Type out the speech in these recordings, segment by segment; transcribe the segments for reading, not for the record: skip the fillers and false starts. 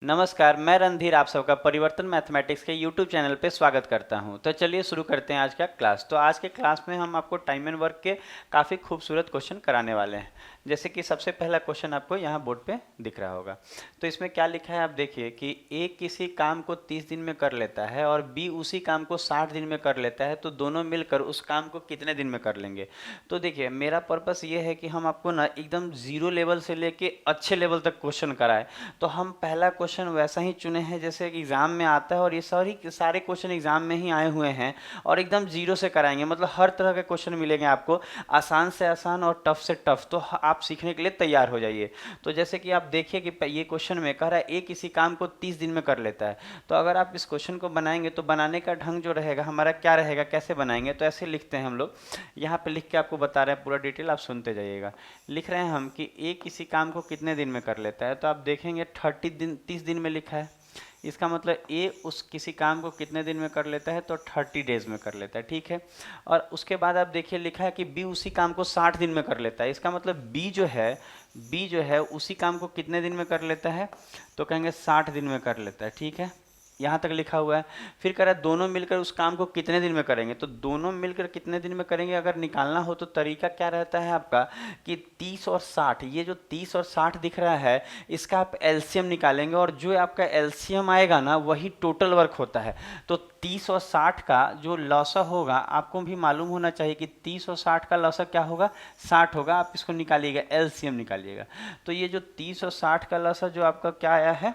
नमस्कार, मैं रणधीर आप सबका परिवर्तन मैथमेटिक्स के यूट्यूब चैनल पे स्वागत करता हूं। तो चलिए शुरू करते हैं आज का क्लास। तो आज के क्लास में हम आपको टाइम एंड वर्क के काफ़ी खूबसूरत क्वेश्चन कराने वाले हैं। जैसे कि सबसे पहला क्वेश्चन आपको यहाँ बोर्ड पे दिख रहा होगा। तो इसमें क्या लिखा है आप देखिए कि ए किसी काम को 30 दिन में कर लेता है और बी उसी काम को 60 दिन में कर लेता है, तो दोनों मिलकर उस काम को कितने दिन में कर लेंगे। तो देखिए मेरा पर्पस ये है कि हम आपको ना एकदम जीरो लेवल से लेके अच्छे लेवल तक क्वेश्चन कराएं। तो हम पहला क्वेश्चन वैसा ही चुने हैं जैसे एग्जाम में आता है, और ये सारे क्वेश्चन एग्जाम में ही आए हुए हैं और एकदम जीरो से कराएंगे। मतलब हर तरह के क्वेश्चन मिलेंगे आपको, आसान से आसान और टफ से टफ। तो आप सीखने के लिए तैयार हो जाइए। तो जैसे कि आप देखिए कि ये क्वेश्चन में कह रहा है ए किसी काम को 30 दिन में कर लेता है। तो अगर आप इस क्वेश्चन को बनाएंगे तो बनाने का ढंग जो रहेगा हमारा क्या रहेगा, कैसे बनाएंगे, तो ऐसे लिखते हैं हम लोग। यहाँ पे लिख के आपको बता रहे हैं पूरा डिटेल, आप सुनते जाइएगा। लिख रहे हैं हम कि ए किसी काम को कितने दिन में कर लेता है। तो आप देखेंगे 30 दिन में लिखा है। इसका मतलब ए उस किसी काम को कितने दिन में कर लेता है, तो 30 डेज में कर लेता है, ठीक है। और उसके बाद आप देखिए लिखा है कि बी उसी काम को 60 दिन में कर लेता है। इसका मतलब बी जो है उसी काम को कितने दिन में कर लेता है, तो कहेंगे 60 दिन में कर लेता है, ठीक है। यहाँ तक लिखा हुआ है। फिर कह रहा है दोनों मिलकर उस काम को कितने दिन में करेंगे। तो दोनों मिलकर कितने दिन में करेंगे अगर निकालना हो तो तरीका क्या रहता है आपका कि 30 और 60, ये जो 30 और 60 दिख रहा है इसका आप एलसीएम निकालेंगे, और जो आपका एलसीएम आएगा ना वही टोटल वर्क होता है। तो 30 और 60 का जो लॉसा होगा आपको भी मालूम होना चाहिए कि 30 और 60 का लॉसा क्या होगा, 60 होगा। आप इसको निकालिएगा, एलसीएम निकालिएगा। तो ये जो 30 और 60 का लॉसा जो आपका क्या आया है,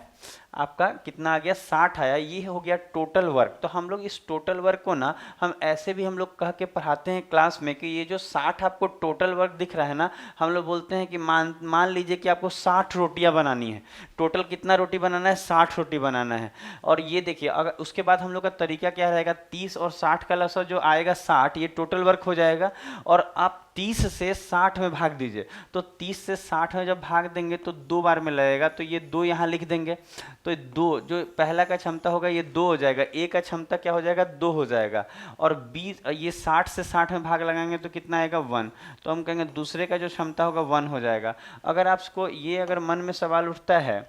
आपका कितना आ गया, 60 आया। ये हो गया टोटल वर्क। तो हम लोग इस टोटल वर्क को ना हम ऐसे भी हम लोग कह के पढ़ाते हैं क्लास में कि ये जो 60 आपको टोटल वर्क दिख रहा है ना, हम लोग बोलते हैं कि मान लीजिए कि आपको 60 रोटियां बनानी है। टोटल कितना रोटी बनाना है, 60 रोटी बनाना है। और ये देखिए अगर उसके बाद हम लोग का तरीका क्या रहेगा, 30 और 60 का लसा जो आएगा 60, ये टोटल वर्क हो जाएगा। और आप 30 से 60 में भाग दीजिए। तो 30 से 60 में जब भाग देंगे तो 2 बार में लगेगा, तो ये 2 यहाँ लिख देंगे। तो 2 जो पहला का क्षमता होगा ये 2 हो जाएगा, ए का क्षमता क्या हो जाएगा, 2 हो जाएगा। और बी ये 60 से 60 में भाग लगाएंगे तो कितना आएगा, 1। तो हम कहेंगे दूसरे का जो क्षमता होगा 1 हो जाएगा। अगर आपको ये अगर मन में सवाल उठता है,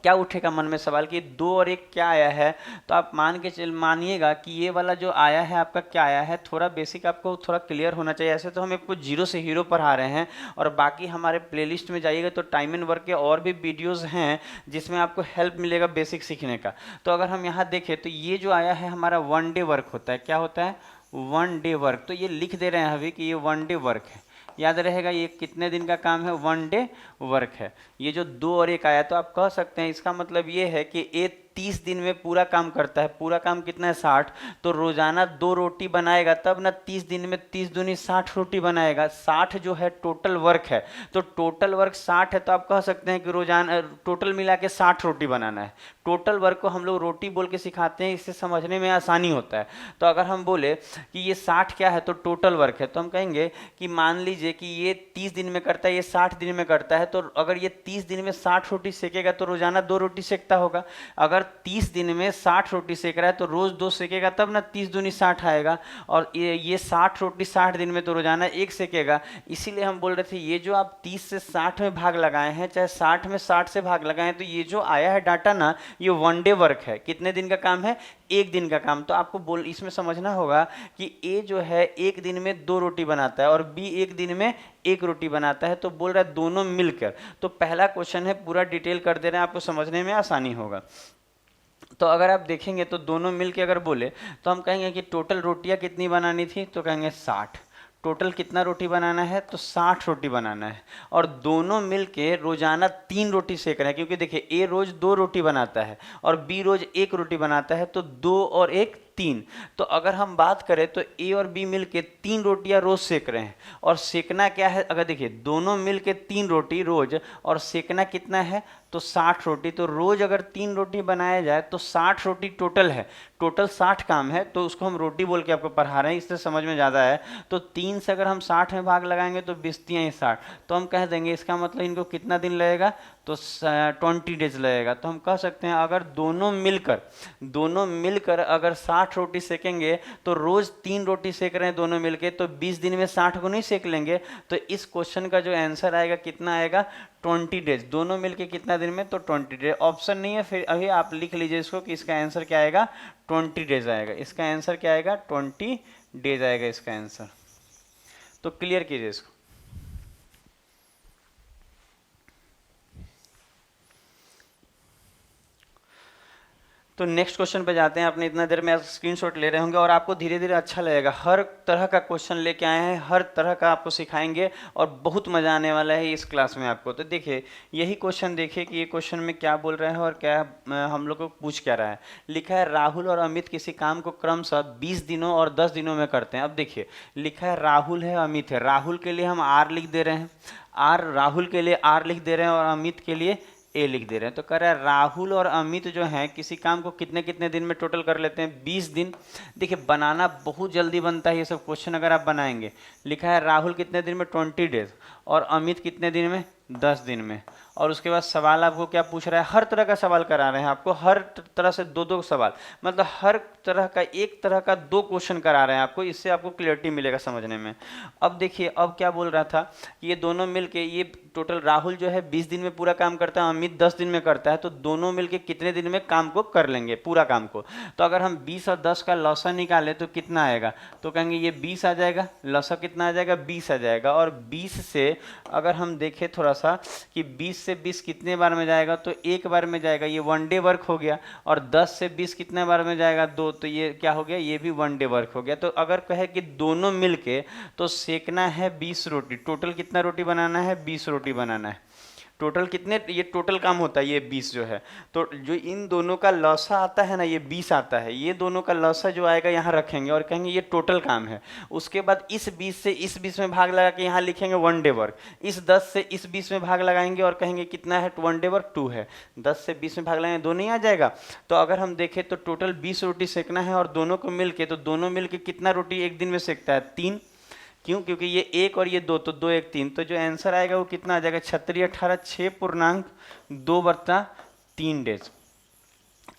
क्या उठेगा मन में सवाल कि 2 और 1 क्या आया है, तो आप मानिएगा कि ये वाला जो आया है आपका क्या आया है। थोड़ा बेसिक आपको थोड़ा क्लियर होना चाहिए। ऐसे तो हम आपको जीरो से हीरो पढ़ा रहे हैं, और बाकी हमारे प्लेलिस्ट में जाइएगा तो टाइम एंड वर्क के और भी वीडियोस हैं जिसमें आपको हेल्प मिलेगा बेसिक सीखने का। तो अगर हम यहाँ देखें तो ये जो आया है हमारा 1 डे वर्क होता है। क्या होता है, 1 डे वर्क। तो ये लिख दे रहे हैं अभी कि ये 1 डे वर्क है। याद रहेगा ये कितने दिन का काम है, 1 डे वर्क है। ये जो 2 और 1 आया तो आप कह सकते हैं इसका मतलब ये है कि ए 30 दिन में पूरा काम करता है। पूरा काम कितना है, 60। तो रोजाना 2 रोटी बनाएगा तब ना 30 दिन में 30 दूनी 60 रोटी बनाएगा। 60 जो है टोटल वर्क है। तो टोटल वर्क 60 है, तो आप कह सकते हैं कि रोजाना टोटल मिला के 60 रोटी बनाना है। टोटल वर्क को हम लोग रोटी बोल के सिखाते हैं, इससे समझने में आसानी होता है। तो अगर हम बोले कि ये 60 क्या है तो टोटल वर्क है, तो हम कहेंगे कि मान लीजिए कि ये 30 दिन में करता है, ये 60 दिन में करता है। तो अगर ये 30 दिन में 60 रोटी सेकेगा तो रोजाना 2 रोटी सेकता होगा। अगर 30 दिन में 60 रोटी सेक रहा है तो रोज 2 सेकेगा तब ना 30 दूनी 60 आएगा। और ये 60 रोटी 60 दिन में तो रोजाना 1 सेकेगा। इसीलिए हम बोल रहे थे ये जो आप 30 से 60 में भाग लगाए हैं, चाहे 60 में 60 से भाग लगाए हैं, तो ये जो आया है डाटा ना, ये 1 डे वर्क है। कितने दिन का काम है, 1 दिन का काम। तो आपको इसमें समझना होगा कि ए जो है 1 दिन में 2 रोटी बनाता है और बी 1 दिन में 1 रोटी बनाता है। तो बोल रहा है दोनों मिलकर। तो पहला क्वेश्चन है, पूरा डिटेल कर दे रहे हैं, आपको समझने में आसानी होगा। तो अगर आप देखेंगे तो दोनों मिलके अगर बोले तो हम कहेंगे कि टोटल रोटियां कितनी बनानी थी, तो कहेंगे 60। टोटल कितना रोटी बनाना है, तो 60 रोटी बनाना है। और दोनों मिलके रोजाना 3 रोटी सेक रहे हैं, क्योंकि देखिए ए रोज 2 रोटी बनाता है और बी रोज 1 रोटी बनाता है। तो 2 और 1 3। तो अगर हम बात करें तो ए और बी मिलके 3 रोटियां रोज सेक रहे हैं। और सेकना क्या है, अगर देखिए दोनों मिलके 3 रोटी रोज, और सेकना कितना है, तो 60 रोटी। तो रोज अगर 3 रोटी बनाया जाए तो 60 रोटी टोटल है। टोटल 60 काम है, तो उसको हम रोटी बोल के आपको पढ़ा रहे हैं, इससे समझ में ज़्यादा है। तो 3 से अगर हम 60 में भाग लगाएंगे तो 20 3 60। तो हम कह देंगे इसका मतलब इनको कितना दिन लगेगा, तो 20 डेज लगेगा। तो हम कह सकते हैं अगर दोनों मिलकर अगर 60 रोटी सेकेंगे तो रोज 3 रोटी सेक रहे हैं दोनों मिलके, तो 20 दिन में 60 को नहीं सेक लेंगे। तो इस क्वेश्चन का जो आंसर आएगा कितना आएगा, 20 डेज। दोनों मिलके कितना दिन में, तो 20 डेज। ऑप्शन नहीं है, फिर अभी आप लिख लीजिए इसको कि इसका आंसर क्या आएगा, 20 डेज आएगा। इसका आंसर क्या आएगा, 20 डेज आएगा इसका आंसर। तो क्लियर कीजिए इसको। तो नेक्स्ट क्वेश्चन पे जाते हैं। अपने इतना देर में स्क्रीनशॉट ले रहे होंगे और आपको धीरे धीरे अच्छा लगेगा। हर तरह का क्वेश्चन लेके आए हैं, हर तरह का आपको सिखाएंगे और बहुत मजा आने वाला है इस क्लास में आपको। तो देखिए यही क्वेश्चन देखिए कि ये क्वेश्चन में क्या बोल रहे हैं और क्या हम लोग को पूछ क्या रहा है। लिखा है राहुल और अमित किसी काम को क्रमशः 20 दिनों और 10 दिनों में करते हैं। अब देखिए लिखा है राहुल है अमित है, राहुल के लिए हम आर लिख दे रहे हैं, राहुल के लिए आर लिख दे रहे हैं और अमित के लिए ए लिख दे रहे हैं। तो कह रहा है राहुल और अमित जो हैं किसी काम को कितने कितने दिन में टोटल कर लेते हैं, 20 दिन। देखिए बनाना बहुत जल्दी बनता है ये सब क्वेश्चन अगर आप बनाएंगे। लिखा है राहुल कितने दिन में, 20 डेज, और अमित कितने दिन में, 10 दिन में। और उसके बाद सवाल आपको क्या पूछ रहा है, हर तरह का सवाल करा रहे हैं आपको, हर तरह से 2-2 सवाल, मतलब हर तरह का एक तरह का 2 क्वेश्चन करा रहे हैं आपको। इससे आपको क्लियरिटी मिलेगा समझने में। अब देखिए अब क्या बोल रहा था कि ये दोनों मिलके ये टोटल राहुल जो है 20 दिन में पूरा काम करता है, अमित 10 दिन में करता है, तो दोनों मिलके कितने दिन में काम को कर लेंगे, पूरा काम को। तो अगर हम 20 और 10 का लौसा निकालें तो कितना आएगा, तो कहेंगे ये 20 आ जाएगा, लौसा कितना आ जाएगा, 20 आ जाएगा। और 20 से अगर हम देखें थोड़ा सा कि 20 से 20 कितने बार में जाएगा, तो एक बार में जाएगा, ये 1 डे वर्क हो गया। और 10 से 20 कितने बार में जाएगा, 2, तो ये क्या हो गया, ये भी 1 डे वर्क हो गया। तो अगर कहे कि दोनों मिलके तो सेकना है 20 रोटी, टोटल कितना रोटी बनाना है, 20 रोटी बनाना है। टोटल कितने, ये टोटल काम होता है ये 20 जो है। तो जो इन दोनों का लौसा आता है ना, ये 20 आता है, ये दोनों का लौसा जो आएगा यहाँ रखेंगे और कहेंगे ये टोटल काम है। उसके बाद इस 20 से इस 20 में भाग लगा के यहाँ लिखेंगे 1 डे वर्क। इस 10 से इस 20 में भाग लगाएंगे और कहेंगे कितना है, 1 डे वर्क 2 है। 10 से 20 में भाग लगाएंगे, 2 नहीं आ जाएगा। तो अगर हम देखें तो टोटल 20 रोटी सेकना है और दोनों को मिलके, तो दोनों मिलके कितना रोटी एक दिन में सेकता है, 3। क्यों, क्योंकि ये 1 और ये 2, तो 2 1 3। तो जो आंसर आएगा वो कितना आ जाएगा, 36 18 6.2/3 डेज,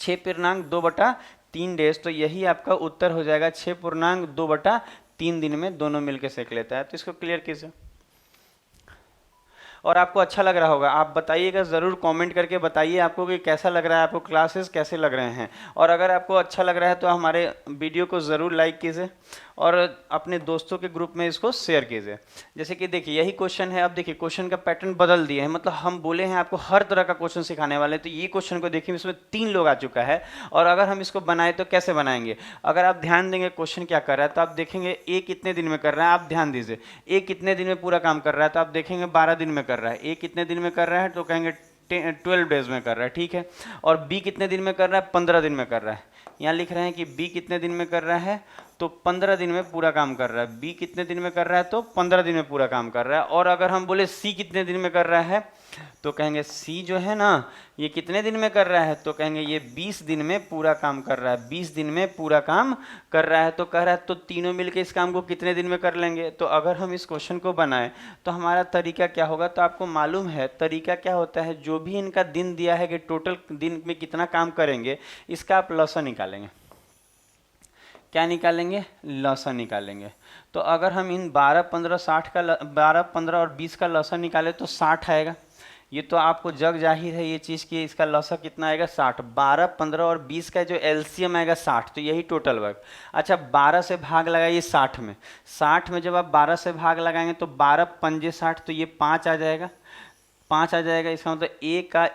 6.2/3 डेज। तो यही आपका उत्तर हो जाएगा, 6.2/3 दिन में दोनों मिलके सेक लेता है। तो इसको क्लियर कीजिए और आपको अच्छा लग रहा होगा। आप बताइएगा ज़रूर, कमेंट करके बताइए आपको कि कैसा लग रहा है, आपको क्लासेस कैसे लग रहे हैं। और अगर आपको अच्छा लग रहा है तो हमारे वीडियो को ज़रूर लाइक कीजिए और अपने दोस्तों के ग्रुप में इसको शेयर कीजिए। जैसे कि देखिए यही क्वेश्चन है। अब देखिए क्वेश्चन का पैटर्न बदल दिए हैं, मतलब हम बोले हैं आपको हर तरह का क्वेश्चन सिखाने वाले हैं। तो ये क्वेश्चन को देखिए, इसमें 3 लोग आ चुका है और अगर हम इसको बनाए तो कैसे बनाएंगे। अगर आप ध्यान देंगे क्वेश्चन क्या कर रहा है, तो आप देखेंगे ए कितने दिन में कर रहा है, आप ध्यान दीजिए। ए कितने दिन में पूरा काम कर रहा है, तो आप देखेंगे 12 दिन में कर रहा है। ए कितने दिन में कर रहा है, तो कहेंगे 12 डेज में कर रहा है, ठीक है। और बी कितने दिन में कर रहा है, 15 दिन में कर रहा है। यहाँ लिख रहे हैं कि बी कितने दिन में कर रहा है, तो 15 दिन में पूरा काम कर रहा है। बी कितने दिन में कर रहा है, तो 15 दिन में पूरा काम कर रहा है। और अगर हम बोले सी कितने दिन में कर रहा है, तो कहेंगे सी जो है ना ये कितने दिन में कर रहा है, तो कहेंगे ये 20 दिन में पूरा काम कर रहा है, 20 दिन में पूरा काम कर रहा है। तो कह रहा है तो तीनों मिलकर इस काम को कितने दिन में कर लेंगे। तो अगर हम इस क्वेश्चन को बनाएं तो हमारा तरीका क्या होगा, तो आपको मालूम है तरीका क्या होता है। जो भी इनका दिन दिया है कि टोटल दिन में कितना काम करेंगे, इसका आप लौसा निकालेंगे। क्या निकालेंगे, लौसा निकालेंगे। तो अगर हम इन 12 15 60 का 12 15 और 20 का लौसा निकाले तो 60 आएगा। ये तो आपको जग जाहिर है ये चीज़ कि इसका लौसा कितना आएगा, 60। 12 15 और 20 का जो एलसीएम आएगा 60, तो यही टोटल वर्क। अच्छा 12 से भाग लगाइए 60 में, 60 में जब आप 12 से भाग लगाएंगे तो 12 पंजे 60, तो ये 5 आ जाएगा, 5 आ जाएगा। इसका मतलब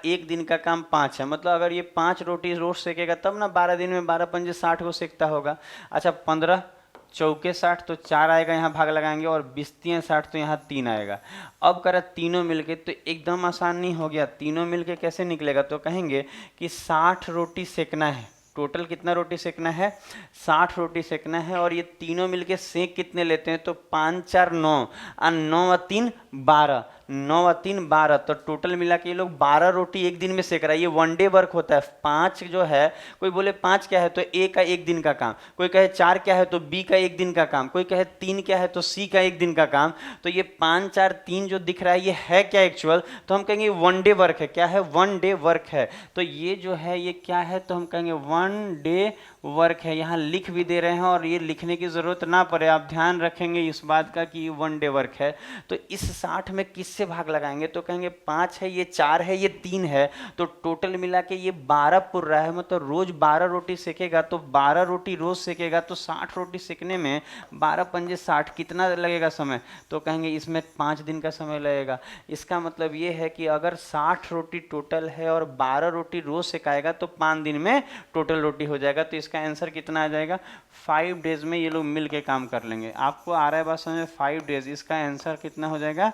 एक दिन का काम 5 है। मतलब अगर ये 5 रोटी रोज सेकेगा तब ना 12 दिन में 12 पंजे 60 को सेकता होगा। अच्छा 15 चौके 60, तो 4 आएगा, यहाँ भाग लगाएंगे, और 20 3 60, तो यहाँ 3 आएगा। अब करा तीनों मिलके, तो एकदम आसान नहीं हो गया। तीनों मिलके कैसे निकलेगा, तो कहेंगे कि 60 रोटी सेकना है। टोटल कितना रोटी सेकना है, 60 रोटी सेकना है। और ये तीनों मिलके सेक कितने लेते हैं, तो 5 4 9 और 9 और 3 12, 9 और 3 12, तो टोटल मिला के ये लोग 12 रोटी एक दिन में सेक रहा है। ये वन डे वर्क होता है। 5 जो है, कोई बोले 5 क्या है तो ए का एक दिन का काम, कोई कहे 4 क्या है तो बी का एक दिन का काम, कोई कहे 3 क्या है तो सी का एक दिन का काम। तो ये 5 4 3 जो दिख रहा है ये है क्या एक्चुअल, तो हम कहेंगे वन डे वर्क है। क्या है? वन डे वर्क है। तो ये जो है ये क्या है, तो हम कहेंगे वन डे वर्क है। यहाँ लिख भी दे रहे हैं और ये लिखने की ज़रूरत ना पड़े, आप ध्यान रखेंगे इस बात का कि ये वन डे वर्क है। तो इस 60 में किससे भाग लगाएंगे, तो कहेंगे 5 है, ये 4 है, ये 3 है, तो टोटल मिला के ये 12 पुर रहा है। मतलब रोज 12 रोटी सेकेगा, तो 12 रोटी रोज सेकेगा, तो 60 रोटी सेकने में 12 पंजे 60 कितना लगेगा समय, तो कहेंगे इसमें 5 दिन का समय लगेगा। इसका मतलब ये है कि अगर 60 रोटी टोटल है और 12 रोटी रोज सेकाएगा तो 5 दिन में टोटल रोटी हो जाएगा। तो इसका आंसर कितना आ जाएगा, 5 डेज में ये लोग मिल के काम कर लेंगे। आपको आ रहा है बात समझ में, 5 डेज, इसका आंसर कितना हो जाएगा,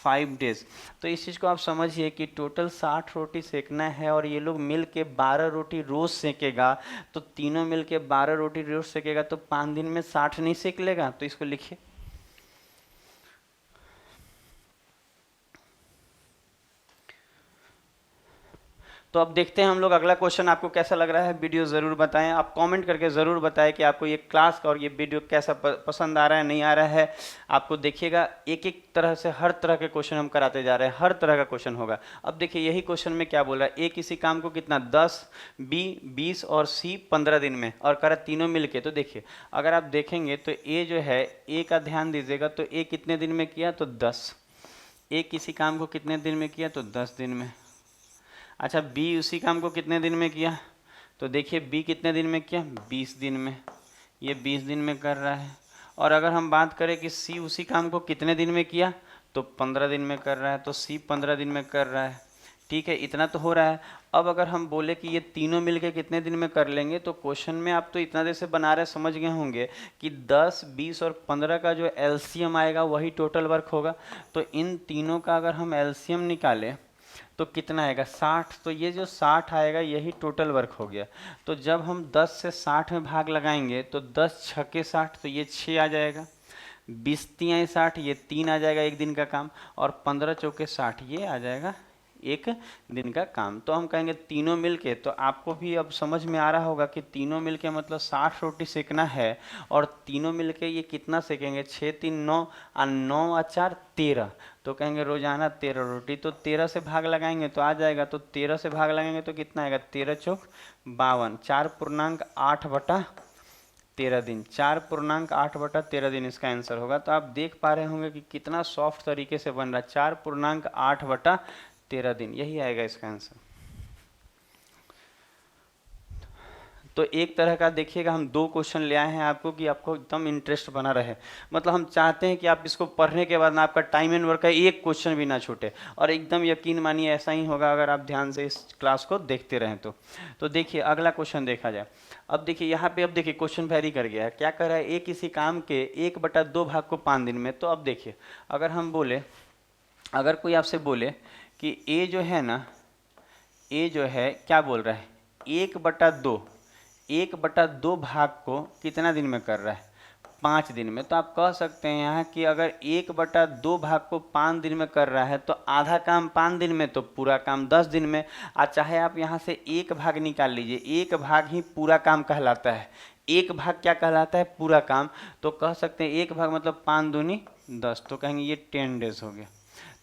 5 डेज। तो इस चीज़ को आप समझिए कि टोटल 60 रोटी सेकना है और ये लोग मिल के 12 रोटी रोज़ सेकेगा, तो तीनों मिल के 12 रोटी रोज़ सेकेगा, तो 5 दिन में 60 नहीं सेक लेगा। तो इसको लिखिए। तो अब देखते हैं हम लोग अगला क्वेश्चन। आपको कैसा लग रहा है वीडियो ज़रूर बताएं, आप कमेंट करके ज़रूर बताएं कि आपको ये क्लास और ये वीडियो कैसा पसंद आ रहा है, नहीं आ रहा है। आपको देखिएगा एक एक तरह से हर तरह के क्वेश्चन हम कराते जा रहे हैं, हर तरह का क्वेश्चन होगा। अब देखिए यही क्वेश्चन में क्या बोल रहा है, ए किसी काम को कितना 10, बी 20 और सी 15 दिन में, और करा तीनों मिल के। तो देखिए अगर आप देखेंगे तो ए जो है, ए का ध्यान दीजिएगा, तो ए कितने दिन में किया, तो 10। ए किसी काम को कितने दिन में किया, तो 10 दिन में। अच्छा, बी उसी काम को कितने दिन में किया, तो देखिए बी कितने दिन में किया, 20 दिन में, ये 20 दिन में कर रहा है। और अगर हम बात करें कि सी उसी काम को कितने दिन में किया, तो 15 दिन में कर रहा है, तो सी 15 दिन में कर रहा है। ठीक है, इतना तो हो रहा है। अब अगर हम बोले कि ये तीनों मिलके कितने दिन में कर लेंगे, तो क्वेश्चन में आप तो इतना देर से बना रहे समझ गए होंगे कि 10, 20 और 15 का जो एलसीएम आएगा वही टोटल वर्क होगा। तो इन तीनों का अगर हम एलसीएम निकालें तो कितना आएगा, 60। तो ये जो 60 आएगा यही टोटल वर्क हो गया। तो जब हम 10 से 60 में भाग लगाएंगे तो 10 छक्के 60, तो ये 6 आ जाएगा, 20 तियाँ 60, ये 3 आ जाएगा एक दिन का काम, और 15 चौके 60, ये आ जाएगा एक दिन का काम। तो हम कहेंगे तीनों मिलके, तो आपको भी अब समझ में आ रहा होगा कि तीनों मिलके मतलब 60 रोटी सेकना है, और तीनों मिलके ये कितना सेकेंगे, 6 3 9 और 9 और 4 13, तो कहेंगे रोजाना 13 रोटी। तो 13 से भाग लगाएंगे तो आ जाएगा, तो 13 से भाग लगाएंगे तो कितना आएगा, 13 चौक 52, 4.8/13 दिन, 4.8/13 दिन इसका आंसर होगा। तो आप देख पा रहे होंगे कि कितना सॉफ्ट तरीके से बन रहा है, 4.8/13 दिन, यही आएगा इसका आंसर। तो एक तरह का देखिएगा हम 2 क्वेश्चन ले आए हैं आपको कि आपको एकदम इंटरेस्ट बना रहे। मतलब हम चाहते हैं कि आप इसको पढ़ने के बाद ना आपका टाइम एंड वर्क का एक क्वेश्चन भी ना छूटे, और एकदम यकीन मानिए ऐसा ही होगा अगर आप ध्यान से इस क्लास को देखते रहें तो देखिए अगला क्वेश्चन देखा जाए। अब देखिए यहाँ पे, अब देखिए क्वेश्चन वेरी कर गया है। क्या कर रहा है, ए किसी काम के 1/2 भाग को 5 दिन में। तो अब देखिए अगर हम बोले, अगर कोई आपसे बोले कि ए जो है ना, ए जो है क्या बोल रहा है, 1/2 भाग को कितना दिन में कर रहा है, 5 दिन में। तो आप कह सकते हैं यहाँ कि अगर 1/2 भाग को 5 दिन में कर रहा है तो आधा काम 5 दिन में, तो पूरा काम 10 दिन में। चाहे आप यहाँ से एक भाग निकाल लीजिए, एक भाग ही पूरा काम कहलाता है। एक भाग क्या कहलाता है, पूरा काम। तो कह सकते हैं एक भाग मतलब 5 दूनी 10, तो कहेंगे ये 10 डेज हो गया।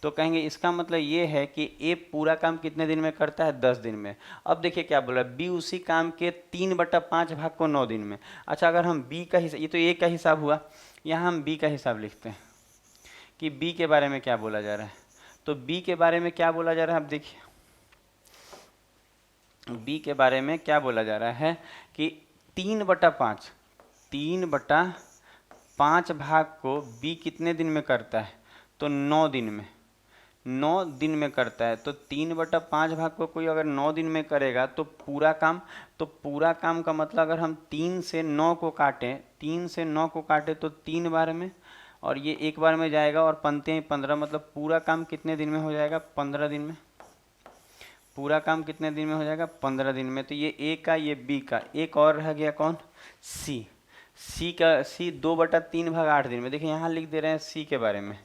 तो कहेंगे इसका मतलब ये है कि ए पूरा काम कितने दिन में करता है, 10 दिन में। अब देखिए क्या बोला, बी उसी काम के 3/5 भाग को 9 दिन में। अच्छा, अगर हम बी का हिसाब, ये तो ए का हिसाब हुआ, यहाँ हम बी का हिसाब लिखते हैं कि बी के बारे में क्या बोला जा रहा है। तो बी के बारे में क्या बोला जा रहा है, अब देखिए बी के बारे में क्या बोला जा रहा है कि 3/5 भाग को बी कितने दिन में करता है, तो 9 दिन में, 9 दिन में करता है। तो 3/5 भाग को कोई अगर 9 दिन में करेगा तो पूरा काम, तो पूरा काम का मतलब अगर हम 3 से 9 को काटें, 3 से 9 को काटें तो 3 बार में, और ये एक बार में जाएगा, और पंते हैं 15, मतलब पूरा काम कितने दिन में हो जाएगा, 15 दिन में। पूरा काम कितने दिन में हो जाएगा, 15 दिन में। तो ये ए का, ये बी का, एक और रह गया कौन, सी। सी का, सी 2/3 भाग 8 दिन में। देखिए यहाँ लिख दे रहे हैं सी के बारे में,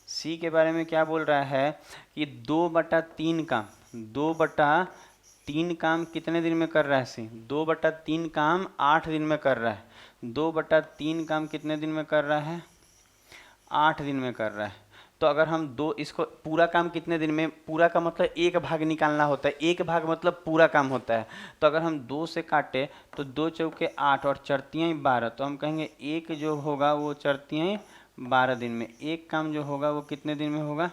सी के बारे में क्या बोल रहा है कि 2/3 काम, 2/3 काम कितने दिन में कर रहा है सी? 2/3 काम 8 दिन में कर रहा है। 2/3 काम कितने दिन में कर रहा है? 8 दिन में कर रहा है। तो अगर हम दो इसको पूरा काम कितने दिन में, पूरा का मतलब एक भाग निकालना होता है, एक भाग मतलब पूरा काम होता है। तो अगर हम 2 से काटे तो 2 चौके 8 और चरतियाँ 12, तो हम कहेंगे एक जो होगा वो चरतियाँ 12 दिन में, एक काम जो होगा वो कितने दिन में होगा?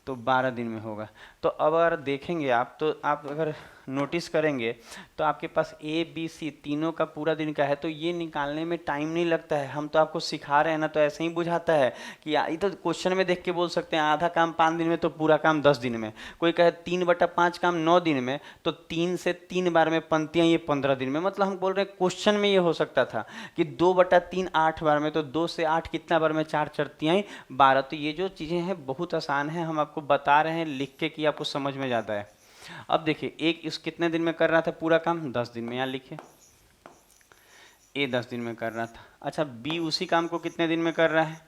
तो 12 दिन में होगा। तो अब अगर देखेंगे आप, तो आप अगर नोटिस करेंगे तो आपके पास ए बी सी तीनों का पूरा दिन का है, तो ये निकालने में टाइम नहीं लगता है। हम तो आपको सिखा रहे हैं ना, तो ऐसे ही बुझाता है कि ये तो क्वेश्चन में देख के बोल सकते हैं आधा काम 5 दिन में तो पूरा काम 10 दिन में। कोई कहे 3/5 काम 9 दिन में, तो 3 से 3 बार में पंक्तियाँ ये 15 दिन में। मतलब हम बोल रहे हैं क्वेश्चन में ये हो सकता था कि 2/3 8 बार में, तो 2 से 8 कितना बार में? 4 चरतियाँ 12। तो ये जो चीज़ें हैं बहुत आसान है, हम आपको बता रहे हैं लिख के कि आपको समझ में जाता है। अब देखिए एक इस कितने दिन में कर रहा था पूरा काम? 10 दिन में। यहाँ लिखिए ए 10 दिन में कर रहा था। अच्छा बी उसी काम को कितने दिन में कर रहा है?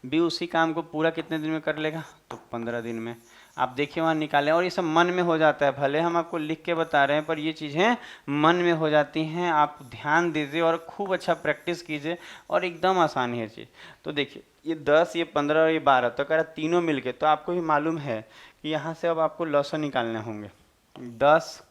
बी उसी काम को पूरा कितने दिन में कर लेगा? तो 15 दिन में। आप देखिए वहाँ निकालें, और ये सब मन में हो जाता है। भले हम आपको लिख के बता रहे हैं पर ये चीज़ें मन में हो जाती हैं। आप ध्यान दीजिए और खूब अच्छा प्रैक्टिस कीजिए, और एकदम आसान है चीज़। तो देखिए ये 10, ये 15 और ये 12, तो कह रहा तीनों मिलके, तो आपको भी मालूम है कि यहाँ से अब आपको लॉसन निकालने होंगे। 10,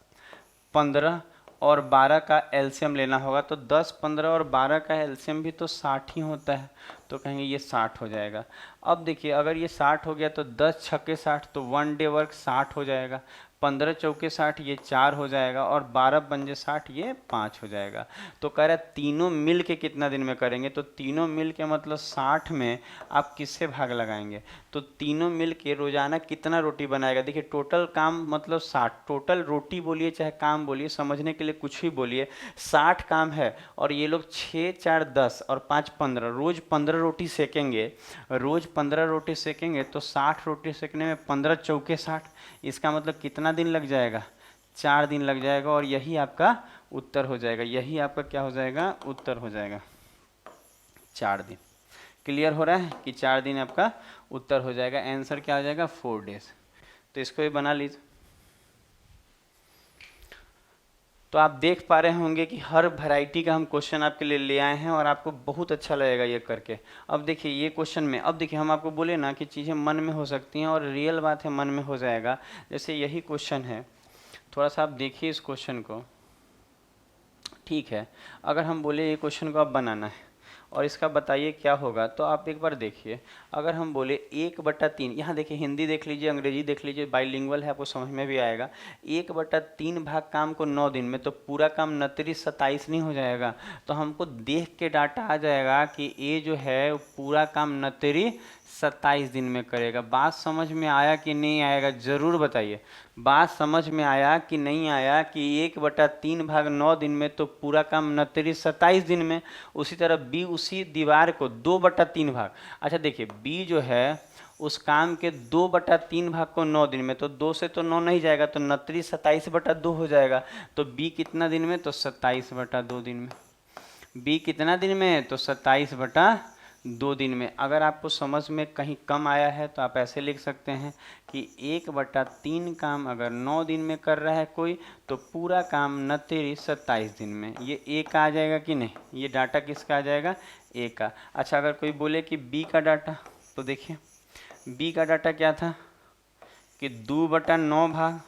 15 और 12 का एलसीएम लेना होगा। तो 10, 15 और 12 का एलसीएम भी तो 60 ही होता है, तो कहेंगे ये 60 हो जाएगा। अब देखिए अगर ये 60 हो गया तो 10 छक्के 60, तो 1 डे वर्क 60 हो जाएगा। 15 चौके 60, ये 4 हो जाएगा, और 12 पंजे 60, ये 5 हो जाएगा। तो कह रहा है तीनों मिल के कितना दिन में करेंगे? तो तीनों मिल के मतलब 60 में आप किससे भाग लगाएंगे? तो तीनों मिल के रोजाना कितना रोटी बनाएगा? देखिए टोटल काम मतलब 60, टोटल रोटी बोलिए चाहे काम बोलिए, समझने के लिए कुछ भी बोलिए, 60 काम है। और ये लोग 6, 4, 10 और 5, 15, रोज 15 रोटी सेकेंगे। रोज 15 रोटी सेकेंगे तो 60 रोटी सेकने में 15 चौके 60, इसका मतलब कितना दिन लग जाएगा? 4 दिन लग जाएगा। और यही आपका उत्तर हो जाएगा। यही आपका क्या हो जाएगा? उत्तर हो जाएगा 4 दिन। क्लियर हो रहा है कि 4 दिन आपका उत्तर हो जाएगा। आंसर क्या हो जाएगा? 4 डेज। तो इसको भी बना लीजिए। तो आप देख पा रहे होंगे कि हर वैरायटी का हम क्वेश्चन आपके लिए ले आए हैं, और आपको बहुत अच्छा लगेगा ये करके। अब देखिए ये क्वेश्चन में, अब देखिए हम आपको बोले ना कि चीज़ें मन में हो सकती हैं, और रियल बात है मन में हो जाएगा। जैसे यही क्वेश्चन है, थोड़ा सा आप देखिए इस क्वेश्चन को। ठीक है, अगर हम बोले ये क्वेश्चन को आप बनाना है और इसका बताइए क्या होगा, तो आप एक बार देखिए। अगर हम बोले 1/3, यहाँ देखिए हिंदी देख लीजिए, अंग्रेजी देख लीजिए, बाइलिंगुअल है, आपको समझ में भी आएगा। 1/3 भाग काम को 9 दिन में, तो पूरा काम 29, 27 नहीं हो जाएगा। तो हमको देख के डाटा आ जाएगा कि ये जो है पूरा काम 29, 27 दिन में करेगा। बात समझ में आया कि नहीं आएगा? ज़रूर बताइए। बात समझ में आया कि नहीं आया कि 1/3 भाग 9 दिन में, तो पूरा काम 29, 27 दिन में। उसी तरह बी उसी दीवार को 2/3 भाग, अच्छा देखिए बी जो है उस काम के 2/3 भाग को 9 दिन में, तो 2 से तो 9 नहीं जाएगा, तो 29, 27/2 हो जाएगा। तो बी कितना दिन में? तो 27/2 दिन में। बी कितना दिन में है? तो 27/2 दिन में। अगर आपको समझ में कहीं कम आया है तो आप ऐसे लिख सकते हैं कि 1/3 काम अगर 9 दिन में कर रहा है कोई, तो पूरा काम 29, 27 दिन में। ये ए का आ जाएगा कि नहीं? ये डाटा किसका आ जाएगा? ए का। अच्छा अगर कोई बोले कि बी का डाटा, तो देखिए बी का डाटा क्या था कि 2/9 भाग,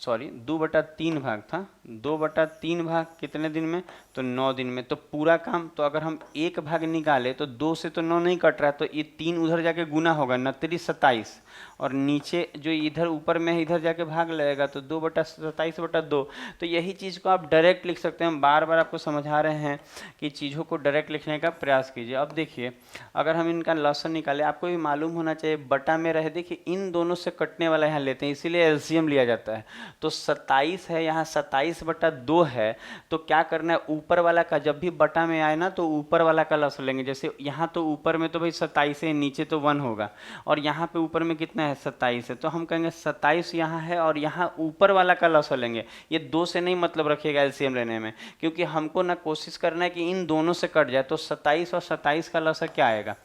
सॉरी 2/3 भाग था। 2/3 भाग कितने दिन में? तो 9 दिन में। तो पूरा काम, तो अगर हम एक भाग निकाले तो 2 से तो 9 नहीं कट रहा है, तो ये 3 उधर जाके गुना होगा 29, 27, और नीचे जो इधर ऊपर में इधर जाके भाग लगेगा, तो 2/27/2। तो यही चीज़ को आप डायरेक्ट लिख सकते हैं। बार बार आपको समझा रहे हैं कि चीज़ों को डायरेक्ट लिखने का प्रयास कीजिए। अब देखिए अगर हम इनका लॉसन निकाले, आपको भी मालूम होना चाहिए बटा में रहे। देखिए इन दोनों से कटने वाला यहाँ लेते हैं, इसीलिए एलसीएम लिया जाता है। तो 27 है, यहाँ 27/2 है। तो क्या करना है, ऊपर वाला का जब भी बटा में आए ना, तो ऊपर वाला का लॉसन लेंगे। जैसे यहाँ तो ऊपर में तो भाई 27 है, नीचे तो 1 होगा, और यहाँ पे ऊपर में कितना है? 27 है। तो हम कहेंगे 27 यहाँ है, और यहाँ ऊपर वाला का लॉसन लेंगे। ये 2 से नहीं मतलब रखिएगा एलसीएम लेने में, क्योंकि हमको ना कोशिश करना है कि इन दोनों से कट जाए। तो 27 और 27 का लॉसन क्या आएगा?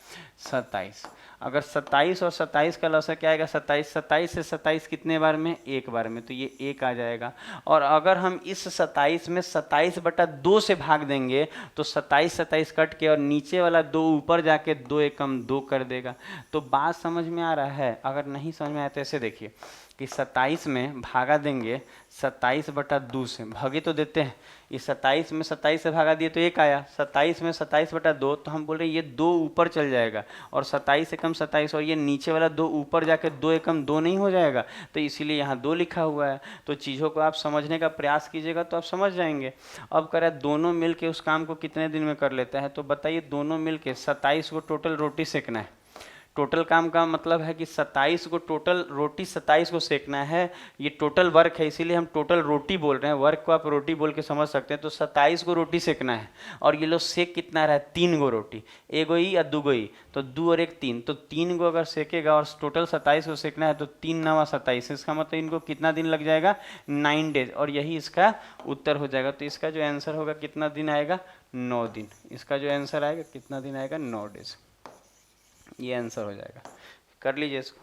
27। अगर 27 और 27 का लॉसा क्या आएगा, 27, 27 से 27 कितने बार में, एक बार में, तो ये 1 आ जाएगा। और अगर हम इस 27 में 27/2 से भाग देंगे तो 27 27 कट के और नीचे वाला 2 ऊपर जाके 2 एकम 2 कर देगा। तो बात समझ में आ रहा है? अगर नहीं समझ में आया तो ऐसे देखिए कि 27 में भागा देंगे 27/2 से, भागे तो देते हैं, ये 27 में 27 से भागा दिए तो 1 आया, 27 में 27/2 तो हम बोल रहे हैं ये 2 ऊपर चल जाएगा, और 27 एकम 27 और ये नीचे वाला 2 ऊपर जाके 2 एकम 2 नहीं हो जाएगा, तो इसीलिए यहाँ 2 लिखा हुआ है। तो चीज़ों को आप समझने का प्रयास कीजिएगा तो आप समझ जाएंगे। अब कह रहा है दोनों मिल के उस काम को कितने दिन में कर लेता है, तो बताइए दोनों मिल के 27 को टोटल रोटी सेकना है। टोटल काम का मतलब है कि 27 को टोटल रोटी 27 को सेकना है, ये टोटल वर्क है, इसीलिए हम टोटल रोटी बोल रहे हैं, वर्क को आप रोटी बोल के समझ सकते हैं। तो 27 को रोटी सेकना है, और ये लोग सेक कितना रहा है, 3 गो रोटी, 1 गो ही या 2 गो ही, तो 2 और 1 3, तो 3 गो अगर सेकेगा और टोटल 27 को सेकना है तो 3 9 27, इसका मतलब इनको कितना दिन लग जाएगा, 9 डेज, और यही इसका उत्तर हो जाएगा। तो इसका जो आंसर होगा कितना दिन आएगा, 9 दिन। इसका जो आंसर आएगा कितना दिन आएगा, 9 डेज, ये आंसर हो जाएगा। कर लीजिए इसको।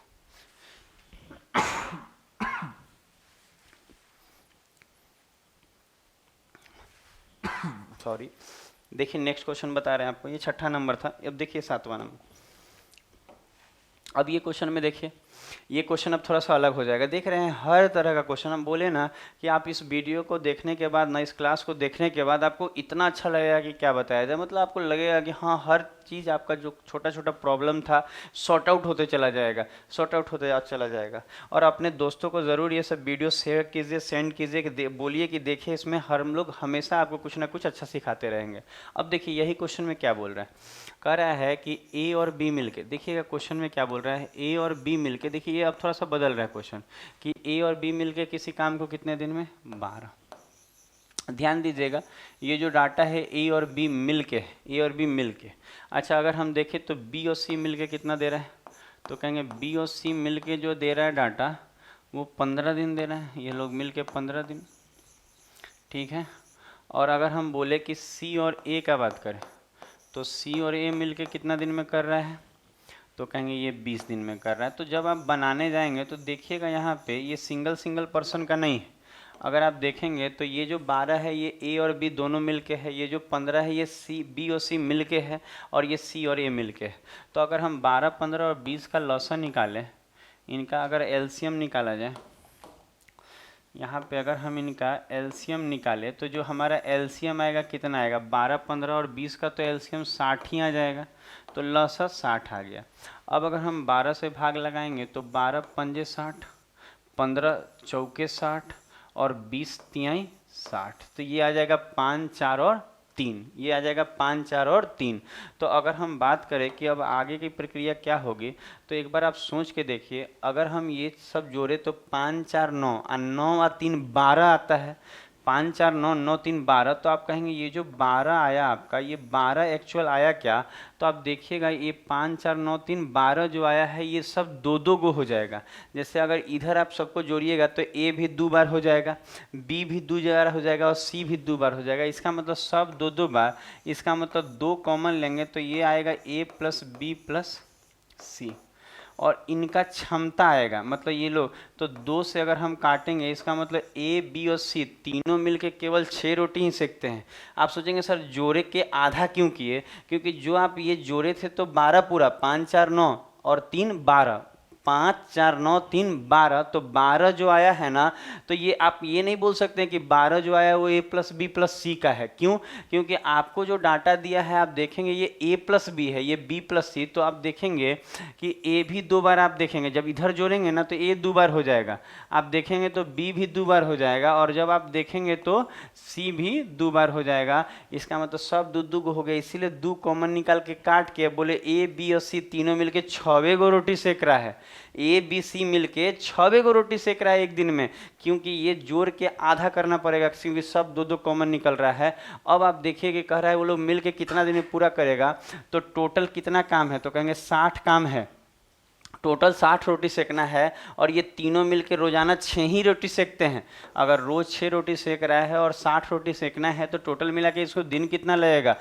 सॉरी, देखिए नेक्स्ट क्वेश्चन बता रहे हैं आपको, ये 6ठा नंबर था, अब देखिए 7वां नंबर। अब ये क्वेश्चन में देखिए, ये क्वेश्चन अब थोड़ा सा अलग हो जाएगा। देख रहे हैं हर तरह का क्वेश्चन, हम बोले ना कि आप इस वीडियो को देखने के बाद ना, इस क्लास को देखने के बाद आपको इतना अच्छा लगेगा कि क्या बताया जाए, मतलब आपको लगेगा कि हाँ हर चीज़ आपका जो छोटा छोटा प्रॉब्लम था सॉर्ट आउट होते चला जाएगा, सॉर्ट आउट होते चला जाएगा। और अपने दोस्तों को ज़रूर ये सब वीडियो शेयर कीजिए, सेंड कीजिए, कि बोलिए कि देखिए इसमें हम लोग हमेशा आपको कुछ ना कुछ अच्छा सिखाते रहेंगे। अब देखिए यही क्वेश्चन में क्या बोल रहा है, कह रहा है कि ए और बी मिलके, देखिएगा क्वेश्चन में क्या बोल रहा है, ए और बी मिलके, देखिए ये अब थोड़ा सा बदल रहा है क्वेश्चन, कि ए और बी मिलके किसी काम को कितने दिन में, 12। ध्यान दीजिएगा, ये जो डाटा है ए और बी मिलके, ए और बी मिलके, अच्छा अगर हम देखें तो बी और सी मिलके कितना दे रहा है, तो कहेंगे बी और सी मिलके जो दे रहा है डाटा वो 15 दिन दे रहा है, ये लोग मिलके 15 दिन, ठीक है। और अगर हम बोले कि सी और ए का बात करें तो सी और ए मिलके कितना दिन में कर रहा है, तो कहेंगे ये 20 दिन में कर रहा है। तो जब आप बनाने जाएंगे तो देखिएगा यहाँ पे ये सिंगल सिंगल पर्सन का नहीं है, अगर आप देखेंगे तो ये जो 12 है ये ए और बी दोनों मिलके है, ये जो 15 है ये सी, बी और सी मिलके है, और ये सी और ए मिलके है। तो अगर हम 12, 15 और 20 का लॉसा निकालें, इनका अगर एलसीएम निकाला जाए, यहाँ पे अगर हम इनका एलसीएम निकालें तो जो हमारा एलसीएम आएगा कितना आएगा, 12, 15 और 20 का तो एलसीएम 60 ही आ जाएगा, तो लॉसा 60 आ गया। अब अगर हम 12 से भाग लगाएंगे तो 12 पंजे 60, 15 चौके 60 और 20 तिहाई 60, तो ये आ जाएगा 5, 4 और 3, ये आ जाएगा 5, 4 और 3। तो अगर हम बात करें कि अब आगे की प्रक्रिया क्या होगी, तो एक बार आप सोच के देखिए, अगर हम ये सब जोड़े तो 5, 4, 9 और 9 और 3 12 आता है, 5, 4, 9, 9, 3 12, तो आप कहेंगे ये जो 12 आया आपका, ये 12 एक्चुअल आया क्या, तो आप देखिएगा ये 5, 4, 9, 3 12 जो आया है ये सब 2 गो हो जाएगा। जैसे अगर इधर आप सबको जोड़िएगा तो ए भी 2 बार हो जाएगा, बी भी 2 बार हो जाएगा और सी भी 2 बार हो जाएगा, इसका मतलब सब 2 बार, इसका मतलब 2 कॉमन लेंगे तो ये आएगा ए प्लस बी प्लस सी, और इनका क्षमता आएगा, मतलब ये लोग तो 2 से अगर हम काटेंगे इसका मतलब ए बी और सी तीनों मिलके केवल 6 रोटी ही सेकते हैं। आप सोचेंगे सर जोड़े के आधा क्यों किए, क्योंकि जो आप ये जोड़े थे तो 12 पूरा, 5, 4, 9 और 3 12, 5, 4, 9, 3 12, तो 12 जो आया है ना, तो ये आप ये नहीं बोल सकते हैं कि 12 जो आया वो ए प्लस बी प्लस सी का है। क्यों? क्योंकि आपको जो डाटा दिया है आप देखेंगे ये ए प्लस बी है, ये बी प्लस सी, तो आप देखेंगे कि ए भी 2 बार आप देखेंगे, जब इधर जोड़ेंगे ना तो ए 2 बार हो जाएगा, आप देखेंगे तो बी भी 2 बार हो जाएगा, और जब आप देखेंगे तो सी भी 2 बार हो जाएगा। इसका मतलब सब 2 गो हो गया, इसीलिए 2 कॉमन निकाल के काट के बोले ए बी और सी तीनों मिलके 6 गो रोटी सेक रहा है, ए बी सी मिलके 6 गो रोटी सेक रहा है एक दिन में, क्योंकि ये जोड़ के आधा करना पड़ेगा क्योंकि सब 2 कॉमन निकल रहा है। अब आप देखिए कि कह रहा है वो लोग मिलके कितना दिन में पूरा करेगा, तो टोटल कितना काम है, तो कहेंगे 60 काम है, टोटल 60 रोटी सेकना है, और ये तीनों मिलके रोजाना 6 ही रोटी सेकते हैं। अगर रोज 6 रोटी सेक रहा है और 60 रोटी सेकना है तो टोटल मिला के इसको दिन कितना लगेगा,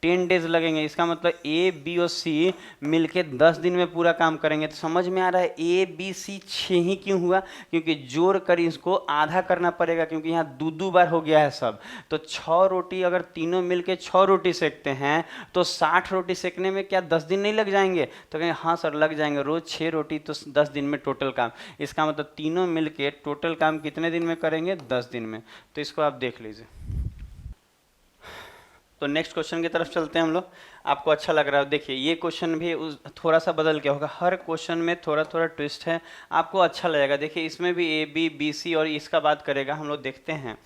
10 डेज लगेंगे, इसका मतलब ए बी और सी मिलके 10 दिन में पूरा काम करेंगे। तो समझ में आ रहा है ए बी सी 6 ही क्यों हुआ, क्योंकि जोड़ कर इसको आधा करना पड़ेगा, क्योंकि यहाँ दो बार हो गया है सब। तो 6 रोटी अगर तीनों मिलके 6 रोटी सेकते हैं तो 60 रोटी सेकने में क्या 10 दिन नहीं लग जाएंगे? तो कहेंगे हाँ सर लग जाएंगे, रोज 6 रोटी तो 10 दिन में टोटल काम। इसका मतलब तीनों मिलके टोटल काम कितने दिन में करेंगे? 10 दिन में। तो इसको आप देख लीजिए। तो नेक्स्ट क्वेश्चन की तरफ चलते हैं हम लोग। आपको अच्छा लग रहा है? देखिए ये क्वेश्चन भी थोड़ा सा बदल के होगा, हर क्वेश्चन में थोड़ा थोड़ा ट्विस्ट है, आपको अच्छा लगेगा। देखिए इसमें भी ए बी बी सी और इसका बात करेगा। हम लोग देखते हैं,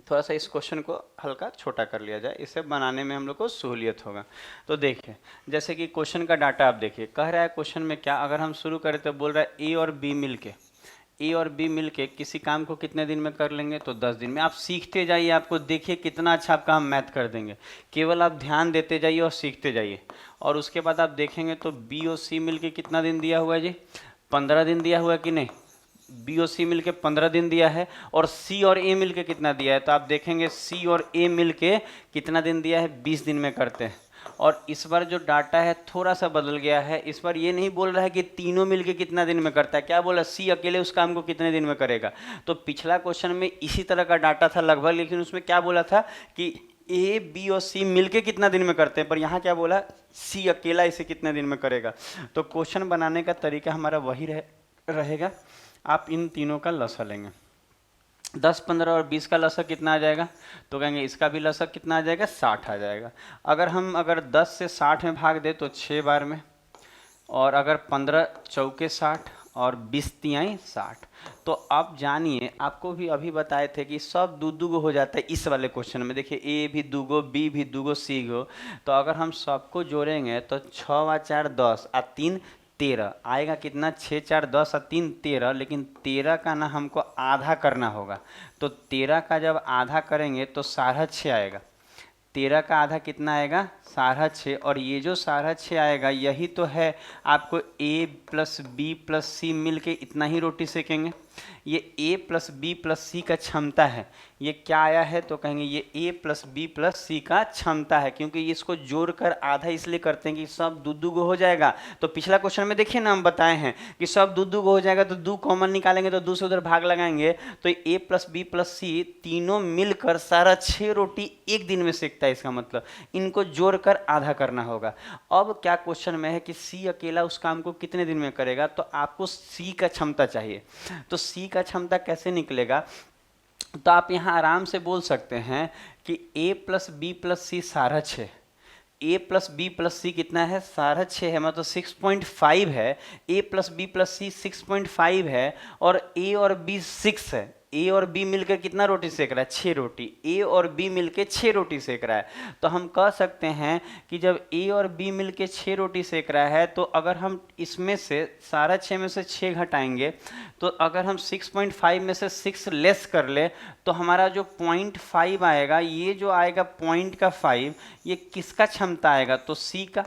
थोड़ा सा इस क्वेश्चन को हल्का छोटा कर लिया जाए, इसे बनाने में हम लोग को सहूलियत होगा। तो देखिए जैसे कि क्वेश्चन का डाटा आप देखिए, कह रहा है क्वेश्चन में क्या, अगर हम शुरू करें तो बोल रहा है ए और बी मिलके किसी काम को कितने दिन में कर लेंगे? तो 10 दिन में। आप सीखते जाइए, आपको देखिए कितना अच्छा आपका हम मैथ कर देंगे। केवल आप ध्यान देते जाइए और सीखते जाइए। और उसके बाद आप देखेंगे तो बी और सी मिलके कितना दिन दिया हुआ है जी? 15 दिन दिया हुआ है कि नहीं? बी और सी मिलके 15 दिन दिया है। और सी और ए मिलके कितना दिया है? तो आप देखेंगे सी और ए मिलके कितना दिन दिया है? 20 दिन में करते हैं। और इस बार जो डाटा है थोड़ा सा बदल गया है, इस बार ये नहीं बोल रहा है कि तीनों मिलके कितना दिन में करता है, क्या बोला? सी अकेले उस काम को कितने दिन में करेगा। तो पिछला क्वेश्चन में इसी तरह का डाटा था लगभग, लेकिन उसमें क्या बोला था कि ए बी और सी मिलके कितना दिन में करते हैं, पर यहाँ क्या बोला? सी अकेला इसे कितने दिन में करेगा। तो क्वेश्चन बनाने का तरीका हमारा वही रहेगा। आप इन तीनों का लसा लेंगे, 10, 15 और 20 का लसा कितना आ जाएगा? तो कहेंगे इसका भी लसा कितना आ जाएगा? 60 आ जाएगा। अगर 10 से 60 में भाग दे तो 6 बार में, और अगर 15 चौके 60 और 20 तिहाई 60। तो अब जानिए, आपको भी अभी बताए थे कि सब दो गो हो जाता है इस वाले क्वेश्चन में। देखिए ए भी दो गो, बी भी दो गो, सी गो। तो अगर हम सबको जोड़ेंगे तो 6 व 4 10 और 3 13 आएगा कितना? 6 4 10 और 3 13। लेकिन 13 का ना हमको आधा करना होगा। तो 13 का जब आधा करेंगे तो 6.5 आएगा। 13 का आधा कितना आएगा? 6.5। और ये जो 6.5 आएगा यही तो है आपको ए प्लस बी प्लस सी मिल के इतना ही रोटी सेकेंगे। ये ए प्लस बी प्लस सी का क्षमता है। ये क्या आया है? तो कहेंगे ये ए प्लस बी प्लस सी का क्षमता है, क्योंकि इसको जोड़कर आधा इसलिए करते हैं कि सब दो गो हो जाएगा। तो पिछला क्वेश्चन में देखिए ना हम बताए हैं कि सब दो गो हो जाएगा, तो 2 कॉमन निकालेंगे तो 2 से उधर भाग लगाएंगे, तो ए प्लस बी प्लस सी तीनों मिलकर 6.5 रोटी एक दिन में सेकता है। इसका मतलब इनको जोड़कर आधा करना होगा। अब क्या क्वेश्चन में है कि सी अकेला उस काम को कितने दिन में करेगा, तो आपको सी का क्षमता चाहिए। तो सी का क्षमता कैसे निकलेगा? तो आप यहाँ आराम से बोल सकते हैं कि a plus B plus C 6.5, a plus B plus C कितना है? 6.5 है, मतलब 6.5 है। a plus B plus C 6.5 है, और a और b 6 है। ए और बी मिलकर कितना रोटी सेक रहा है? 6 रोटी। ए और बी मिलकर 6 रोटी सेक रहा है। तो हम कह सकते हैं कि जब ए और बी मिलकर 6 रोटी सेक रहा है, तो अगर हम इसमें से 6.5 में से 6 घटाएंगे, तो अगर हम 6.5 में से 6 लेस कर ले तो हमारा जो 0.5 आएगा, ये जो आएगा पॉइंट का 5, ये किसका क्षमता आएगा? तो सी का।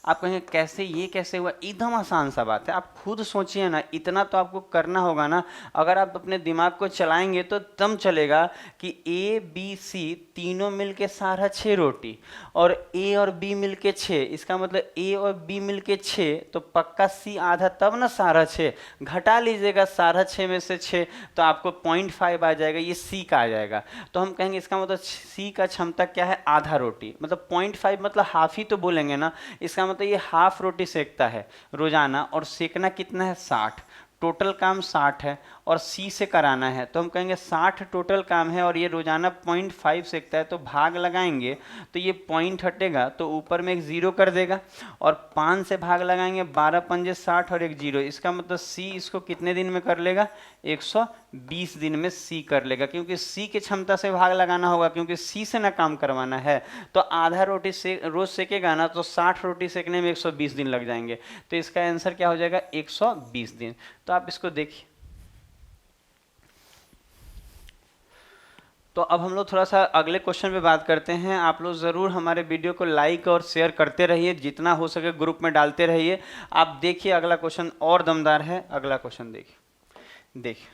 आप कहेंगे कैसे, ये कैसे हुआ? एकदम आसान सा बात है, आप खुद सोचिए ना, इतना तो आपको करना होगा ना। अगर आप अपने दिमाग को चलाएंगे तो तब चलेगा कि ए बी सी तीनों मिलके 6.5 रोटी, और ए और बी मिलके 6। इसका मतलब ए और बी मिलके 6, तो पक्का सी आधा, तब ना 6.5। घटा लीजिएगा 6.5 में से 6, तो आपको 0.5 आ जाएगा, ये सी का आ जाएगा। तो हम कहेंगे इसका मतलब सी का क्षमता क्या है? आधा रोटी। मतलब 0.5 मतलब हाफ ही तो बोलेंगे ना। इसका मतलब ये हाफ रोटी सेकता है रोजाना, और सेकना कितना है? 60। टोटल काम 60 है और सी से कराना है, तो हम कहेंगे 60 टोटल काम है और ये रोजाना 0.5 सेकता है। तो भाग लगाएंगे तो ये पॉइंट हटेगा तो ऊपर में एक 0 कर देगा, और 5 से भाग लगाएंगे, 12 पंजे 60 और एक 0। इसका मतलब सी इसको कितने दिन में कर लेगा? 120 दिन में सी कर लेगा, क्योंकि सी की क्षमता से भाग लगाना होगा, क्योंकि सी से ना काम करवाना है। तो आधा रोटी से रोज सेकेगा ना, तो 60 रोटी सेकने में 120 दिन लग जाएंगे। तो इसका आंसर क्या हो जाएगा? 120 दिन। तो आप इसको देखिए। तो अब हम लोग थोड़ा सा अगले क्वेश्चन पे बात करते हैं। आप लोग ज़रूर हमारे वीडियो को लाइक और शेयर करते रहिए, जितना हो सके ग्रुप में डालते रहिए। आप देखिए अगला क्वेश्चन और दमदार है। अगला क्वेश्चन देखिए।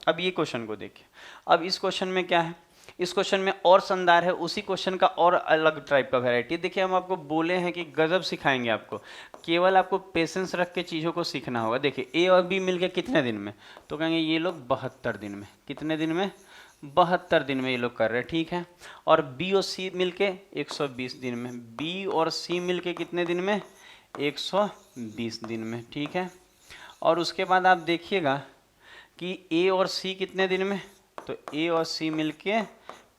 अब ये क्वेश्चन को देखिए। अब इस क्वेश्चन में क्या है? इस क्वेश्चन में और शानदार है, उसी क्वेश्चन का और अलग टाइप का वैरायटी। देखिए हम आपको बोले हैं कि गजब सिखाएंगे आपको, केवल आपको पेशेंस रख के चीज़ों को सीखना होगा। देखिए ए और बी मिलके कितने दिन में, तो कहेंगे ये लोग 72 दिन में। कितने दिन में? 72 दिन में ये लोग कर रहे हैं, ठीक है। और बी और सी मिलके 120 दिन में। बी और सी मिलके कितने दिन में? 120 दिन में, ठीक है। और उसके बाद आप देखिएगा कि ए और सी कितने दिन में, तो ए और सी मिलके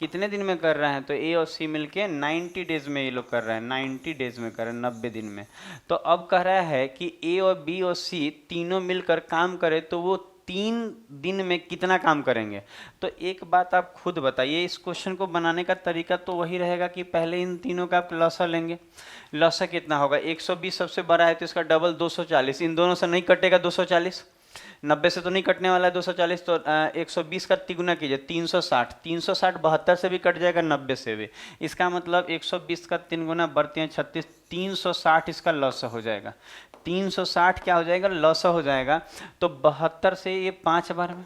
कितने दिन में कर रहे हैं, तो ए और सी मिलके 90 डेज में ये लोग कर रहे हैं, 90 डेज में कर रहे हैं, 90 दिन में। तो अब कह रहा है कि ए और बी और सी तीनों मिलकर काम करें तो वो 3 दिन में कितना काम करेंगे। तो एक बात आप खुद बताइए, इस क्वेश्चन को बनाने का तरीका तो वही रहेगा कि पहले इन तीनों का आप लसा लेंगे। लसा कितना होगा? 120 सबसे बड़ा है तो इसका डबल 240, इन दोनों से नहीं कटेगा 240, 90 से तो नहीं कटने वाला है 240, तो 120 का तिगुना कीजिए 360, 360 72 से भी कट जाएगा, 90 से भी। इसका मतलब 120 का 3 गुना बढ़ते हैं 36, 360 इसका लॉस हो जाएगा। 360 क्या हो जाएगा? लॉस हो जाएगा। तो 72 से ये 5 बार में,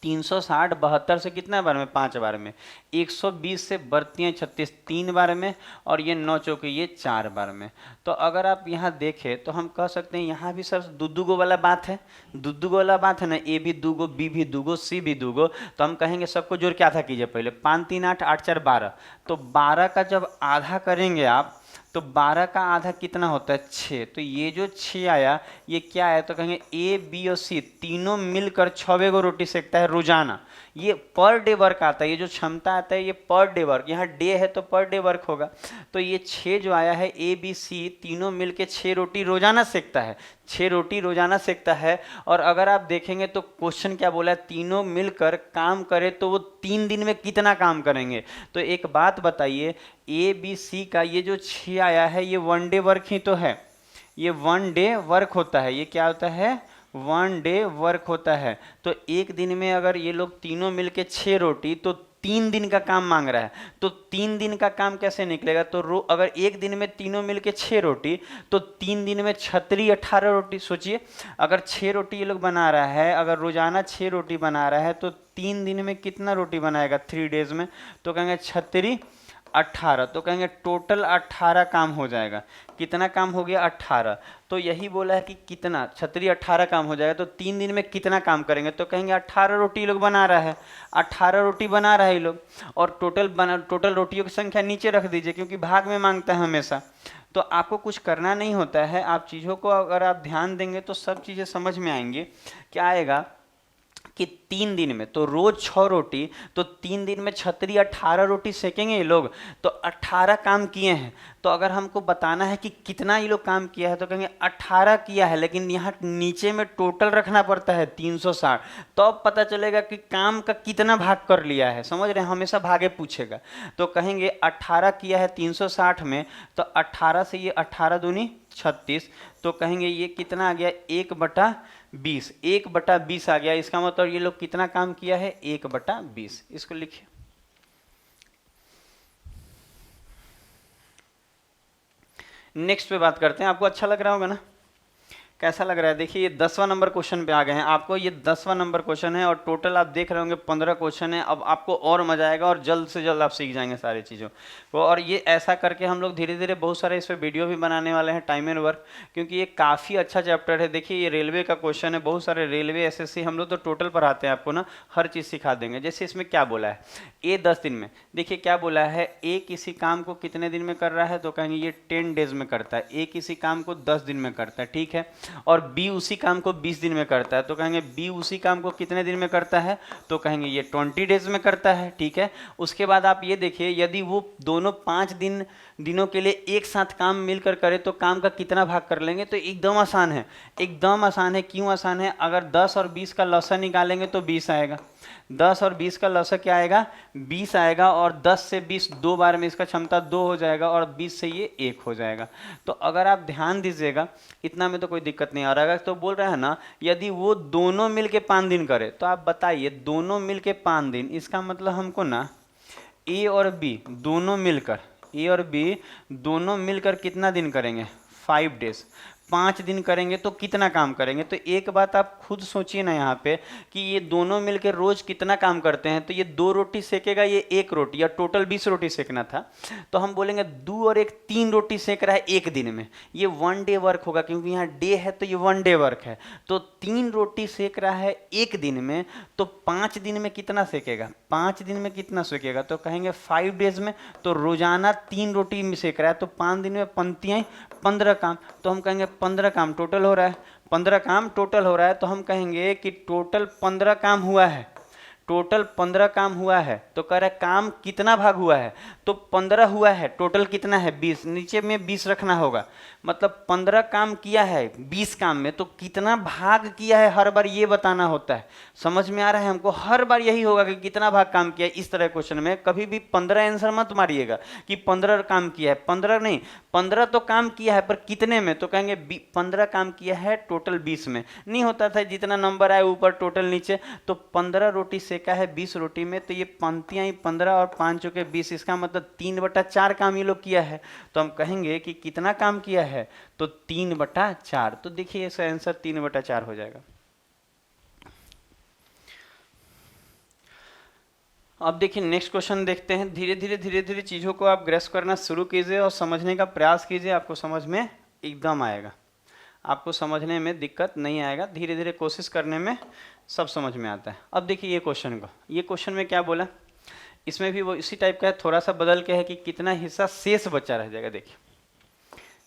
360 72 से कितना बार में? 5 बार में। 120 से बढ़ती हैं 36 3 बार में, और ये 9 चौके ये 4 बार में। तो अगर आप यहाँ देखें तो हम कह सकते हैं यहाँ भी सर दुगो वाला बात है, दुगो वाला बात है ना, ए भी दुगो, बी भी दुगो, सी भी दुगो। तो हम कहेंगे सबको जोड़ के आधा कीजिए पहले, 5 3 8 8 4 12। तो 12 का जब आधा करेंगे आप तो 12 का आधा कितना होता है? 6। तो ये जो 6 आया ये क्या है? तो कहेंगे ए बी और सी तीनों मिलकर 6 गो रोटी सेकता है रोजाना। ये पर डे वर्क आता है, ये जो क्षमता आता है ये पर डे वर्क, यहाँ डे है तो पर डे वर्क होगा। तो ये 6 जो आया है, ए बी सी तीनों मिलके 6 रोटी रोजाना सेकता है, 6 रोटी रोजाना सेकता है। और अगर आप देखेंगे तो क्वेश्चन क्या बोला है? तीनों मिलकर काम करे तो वो 3 दिन में कितना काम करेंगे। तो एक बात बताइए, ए बी सी का ये जो 6 आया है ये 1 डे वर्क ही तो है, ये 1 डे वर्क होता है। ये क्या होता है? 1 डे वर्क होता है। तो एक दिन में अगर ये लोग तीनों मिलके 6 रोटी, तो 3 दिन का काम मांग रहा है। तो 3 दिन का काम कैसे निकलेगा? तो अगर एक दिन में तीनों मिलके 6 रोटी, तो 3 दिन में 36 18 रोटी। सोचिए अगर 6 रोटी ये लोग बना रहा है, अगर रोजाना 6 रोटी बना रहा है तो 3 दिन में कितना रोटी बनाएगा 3 डेज में? तो कहेंगे 36 18। तो कहेंगे टोटल 18 काम हो जाएगा। कितना काम हो गया? 18। तो यही बोला है कि कितना 36 18 काम हो जाएगा, तो 3 दिन में कितना काम करेंगे? तो कहेंगे 18 रोटी लोग बना रहा है, 18 रोटी बना रहा है ये लोग। और टोटल रोटियों की संख्या नीचे रख दीजिए क्योंकि भाग में मांगता है हमेशा। तो आपको कुछ करना नहीं होता है, आप चीज़ों को अगर आप ध्यान देंगे तो सब चीज़ें समझ में आएंगी। क्या आएगा कि 3 दिन में तो रोज 6 रोटी, तो 3 दिन में 36 18 रोटी सेकेंगे ये लोग, तो 18 काम किए हैं। तो अगर हमको बताना है कि कितना ये लोग काम किया है तो कहेंगे 18 किया है, लेकिन यहाँ नीचे में टोटल रखना पड़ता है 360, तो पता चलेगा कि काम का कितना भाग कर लिया है। समझ रहे हैं? हमेशा भागे पूछेगा। तो कहेंगे 18 किया है 360 में, तो 18 से ये 18 दूनी 36, तो कहेंगे ये कितना आ गया? 1/20, 1/20 आ गया। इसका मतलब ये लोग कितना काम किया है? 1/20। इसको लिखिए। नेक्स्ट पे बात करते हैं। आपको अच्छा लग रहा होगा ना? कैसा लग रहा है? देखिए ये 10वां नंबर क्वेश्चन पे आ गए हैं। आपको ये 10वां नंबर क्वेश्चन है और टोटल आप देख रहे होंगे 15 क्वेश्चन है। अब आपको और मजा आएगा और जल्द से जल्द आप सीख जाएंगे सारी चीज़ों को। और ये ऐसा करके हम लोग धीरे धीरे बहुत सारे इस पर वीडियो भी बनाने वाले हैं, टाइम एंड वर्क, क्योंकि ये काफ़ी अच्छा चैप्टर है। देखिए ये रेलवे का क्वेश्चन है, बहुत सारे रेलवे एसएससी हम लोग तो टोटल पढ़ाते हैं आपको ना, हर चीज़ सिखा देंगे। जैसे इसमें क्या बोला है? ए 10 दिन में। देखिए क्या बोला है? ए किसी काम को कितने दिन में कर रहा है? तो कहेंगे ये 10 डेज में करता है। ए किसी काम को 10 दिन में करता है, ठीक है। और बी उसी काम को 20 दिन में करता है, तो कहेंगे बी उसी काम को कितने दिन में करता है? तो कहेंगे ये 20 डेज में करता है, ठीक है। उसके बाद आप ये देखिए, यदि वो दोनों 5 दिनों के लिए एक साथ काम मिलकर करे तो काम का कितना भाग कर लेंगे? तो एकदम आसान है, एकदम आसान है। क्यों आसान है? अगर 10 और 20 का लसा निकालेंगे तो 20 आएगा। 10 और 20 का लसा क्या आएगा? 20 आएगा। और 10 से 20 2 बार में इसका क्षमता 2 हो जाएगा, और 20 से ये 1 हो जाएगा। तो अगर आप ध्यान दीजिएगा, इतना में तो कोई दिक्कत नहीं आ रहा है। तो बोल रहा है ना, यदि वो दोनों मिलके 5 दिन करे, तो आप बताइए दोनों मिलके 5 दिन, इसका मतलब हमको ना ए और बी दोनों मिलकर, ए और बी दोनों मिलकर कितना दिन करेंगे? 5 डेज। 5 दिन करेंगे तो कितना काम करेंगे। तो एक बात आप खुद सोचिए ना यहाँ पे कि ये दोनों मिलकर रोज कितना काम करते हैं। तो ये 2 रोटी सेकेगा, ये 1 रोटी, या टोटल 20 रोटी सेकना था, तो हम बोलेंगे 2 और 1 3 रोटी सेक रहा है एक दिन में। ये 1 डे वर्क होगा, क्योंकि यहाँ डे है तो ये 1 डे वर्क है। तो 3 रोटी सेक रहा है एक दिन में, तो 5 दिन में कितना सेकेगा, 5 दिन में कितना सेकेगा, तो कहेंगे 5 डेज में। तो रोजाना 3 रोटी में सेक रहा है, तो 5 दिन में पंक्तियाँ 15 काम। तो हम कहेंगे 15 काम टोटल हो रहा है, 15 काम टोटल हो रहा है। तो हम कहेंगे कि टोटल 15 काम हुआ है, टोटल 15 काम हुआ है। तो कह रहा है काम कितना भाग हुआ है, तो 15 हुआ है, टोटल कितना है 20, नीचे में 20 रखना होगा। मतलब 15 काम किया है 20 काम में, तो कितना भाग किया है हर बार ये बताना होता है। समझ में आ रहा है हमको, हर बार यही होगा कि कितना भाग काम किया है। इस तरह क्वेश्चन में कभी भी 15 आंसर मत मारिएगा कि 15 काम किया है, 15 नहीं, 15 तो काम किया है पर कितने में, तो कहेंगे 15 काम किया है टोटल 20 में। नहीं होता था जितना नंबर आए ऊपर टोटल नीचे। तो 15 रोटी सेका है 20 रोटी में, तो ये पंक्तियां ही 15 और 5 चौके 20, इसका मतलब 3/4 काम ये लोग किया है। तो हम कहेंगे कि कितना काम किया है, तो 3/4। तो देखिए इसका आंसर 3/4 हो जाएगा। अब देखिए नेक्स्ट क्वेश्चन देखते हैं। धीरे धीरे चीज़ों को आप ग्रेस करना शुरू कीजिए और समझने का प्रयास कीजिए, आपको समझ में एकदम आएगा, आपको समझने में दिक्कत नहीं आएगा। धीरे धीरे कोशिश करने में सब समझ में आता है। अब देखिए ये क्वेश्चन को, ये क्वेश्चन में क्या बोला, इसमें भी वो इसी टाइप का है, थोड़ा सा बदल के है कि कितना हिस्सा शेष बचा रह जाएगा। देखिए